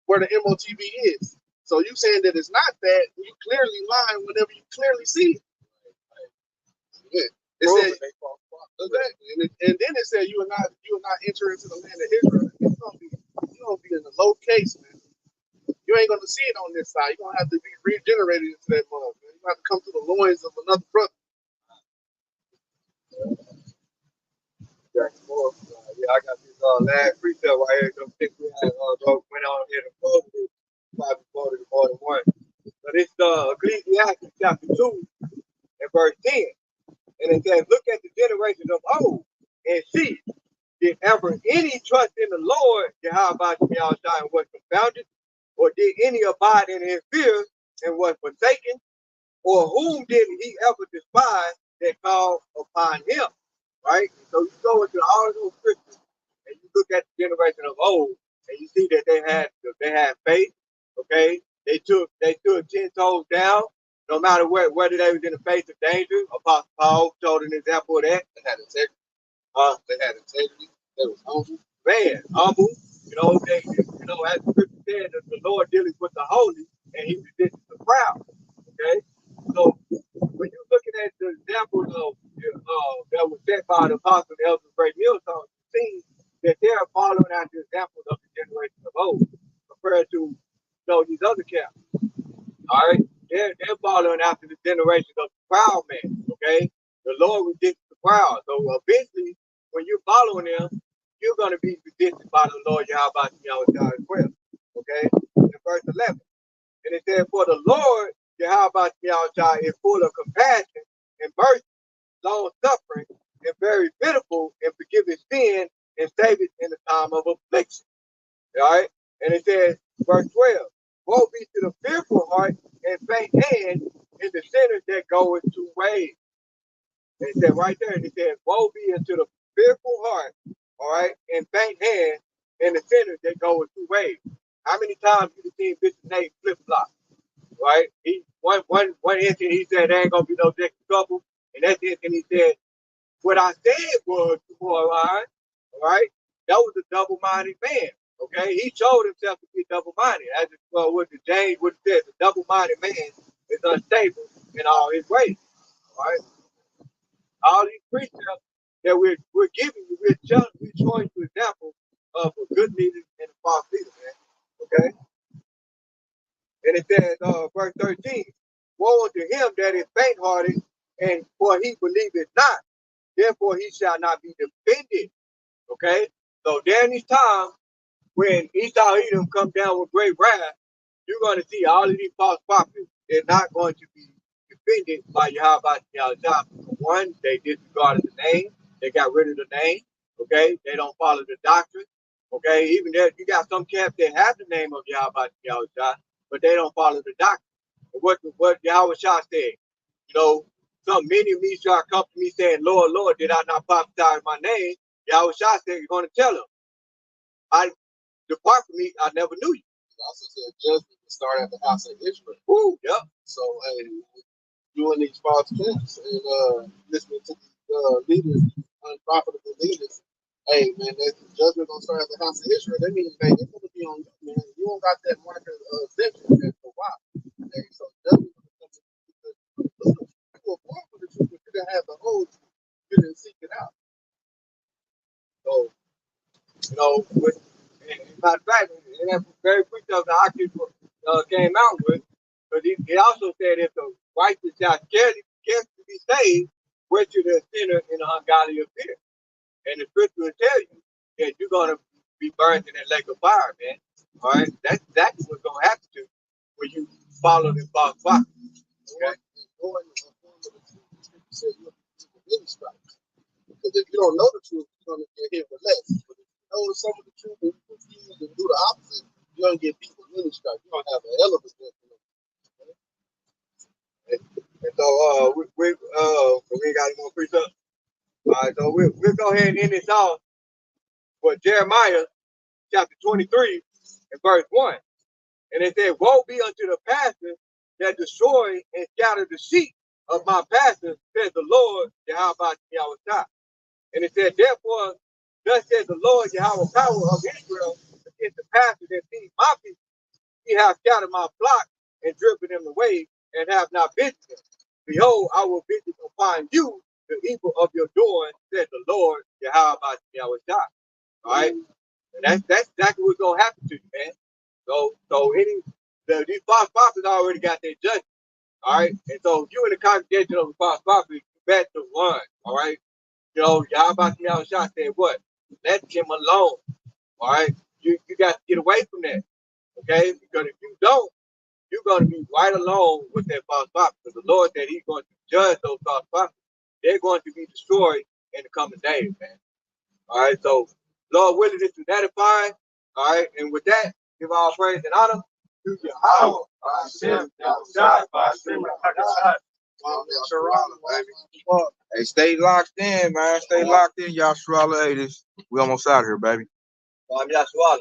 where the MOTB is. So you saying that it's not that, you clearly lying whenever you clearly see it. Yeah. It said, exactly. And then it said you will not enter into the land of Israel. You're gonna be in a low case, man. You ain't gonna see it on this side. You're gonna have to be regenerated into that mother, man. You have to come through the loins of another brother. Yeah, I got this last precept right here. Don't think we had went on here to close it. Probably quoted more than one. But it's Ecclesiastes chapter 2 and verse 10. And it says, look at the generations of old and see, did ever any trust in the Lord, Jehovah Shah, and was confounded? Or did any abide in his fear and was forsaken? Or whom did he ever despise that called upon him? Right? So you go into all of those scriptures and you look at the generation of old and you see that they had faith, okay? They took 10 toes down, no matter whether they was in the face of danger. Apostle Paul told an example of that. They had integrity. They had integrity. They was humble. Man, humble. As the scripture said, that the Lord deals with the holy and he resists the proud. Okay? So when you're looking at the examples of that was set by the apostle and elders of Great Millstone, you see that they're following out the examples of the generation of old compared to these other camps. All right? They're following after the generations of the proud man. Okay? The Lord resists the proud. So eventually, when you're following them, you're going to be resisted by the Lord Yahweh Shah as well. Okay? In verse 11. And it said, for the Lord Yahweh Shah is full of compassion and mercy, long suffering, and very pitiful, and forgiving sin and saving in the time of affliction. All right? And it says, verse 12, woe be to the fearful heart and faint hand in the sinners that go in two ways. And it said right there, and it said, woe be unto the fearful heart, all right, and faint hand in the sinners that go in two ways. How many times you seen Bishop Nate flip flop? Right? One instant he said there ain't gonna be no next couple, and that's instant he said, what I said was all right? That was a double-minded man. Okay, he showed himself to be double-minded. As what the James would have said, the double-minded man is unstable in all his ways. All right, all these precepts that we're giving you, we're showing you examples of a good leader and a false leader, man. Okay, and it says, verse 13, woe unto him that is faint-hearted, and for he believeth not, therefore he shall not be defended. Okay, so during these times when Esau Edom come down with great wrath, you're going to see all of these false prophets. They're not going to be defended by Yahweh. One, they disregarded the name. They got rid of the name. Okay, they don't follow the doctrine. Okay, even there, you got some camps that have the name of Yahweh, but they don't follow the doctrine. What Yahweh said, you know, many of me shall come to me saying, Lord, Lord, did I not prophesy in my name? Yahweh said, you're going to tell them, I depart from me, I never knew you. He also said judgment will start at the house of Israel. Ooh, yep. So, hey, doing these false camps and listening to these leaders, unprofitable leaders, hey, man, that judgment gonna start at the house of Israel. That means, man, it's gonna be on you, man. You don't got that marker of exemption for a while. Hey, so judgment gonna come because you were born for the truth, but you didn't have the whole truth. You didn't seek it out. So, you know, and matter of fact, and that very precept the Oxford came out with, but he also said if the righteous shall scarcely be saved, where should the sinner in the ungodly appear? And the scripture will tell you that you're going to be burned in that lake of fire, man. All right? That's exactly what's going to happen to you when you follow the false prophet. Okay? Because if you don't know the truth, you're going to get hit with less. But if you know some of the truth and you refuse and do the opposite, you're going to get beat with many stripes. You're going to have a hell of a good. And so we ain't got any more precepts. All right, so we'll go ahead and end this off with Jeremiah chapter 23 and verse 1. And it said, woe be unto the pastor that destroy and scatter the sheep of my pastor, says the Lord, Yahweh. And it said, therefore, thus says the Lord, Yahweh power of Israel, against the pastor that feeds my people. He hath scattered my flock and driven them away, and have not visited them. Behold, I will visit upon you the evil of your doing, said the Lord, Yahweh. All right? And that's exactly what's gonna happen to you, man. So these false prophets already got their judgment. All right. And so if you in the congregation of the false prophets, you better run. All right. You know, Yahweh said what? Let him alone. All right. You got to get away from that. Okay? Because if you don't, you're going to be right along with that false prophet. Because the Lord said he's going to judge those false prophets. They're going to be destroyed in the coming days, man. All right. So, Lord willing, this is edifying. All right. And with that, give all praise and honor to Yahweh. Hey, stay locked in, man. Stay locked in, y'all. Hey, we almost out here, baby. Yahweh.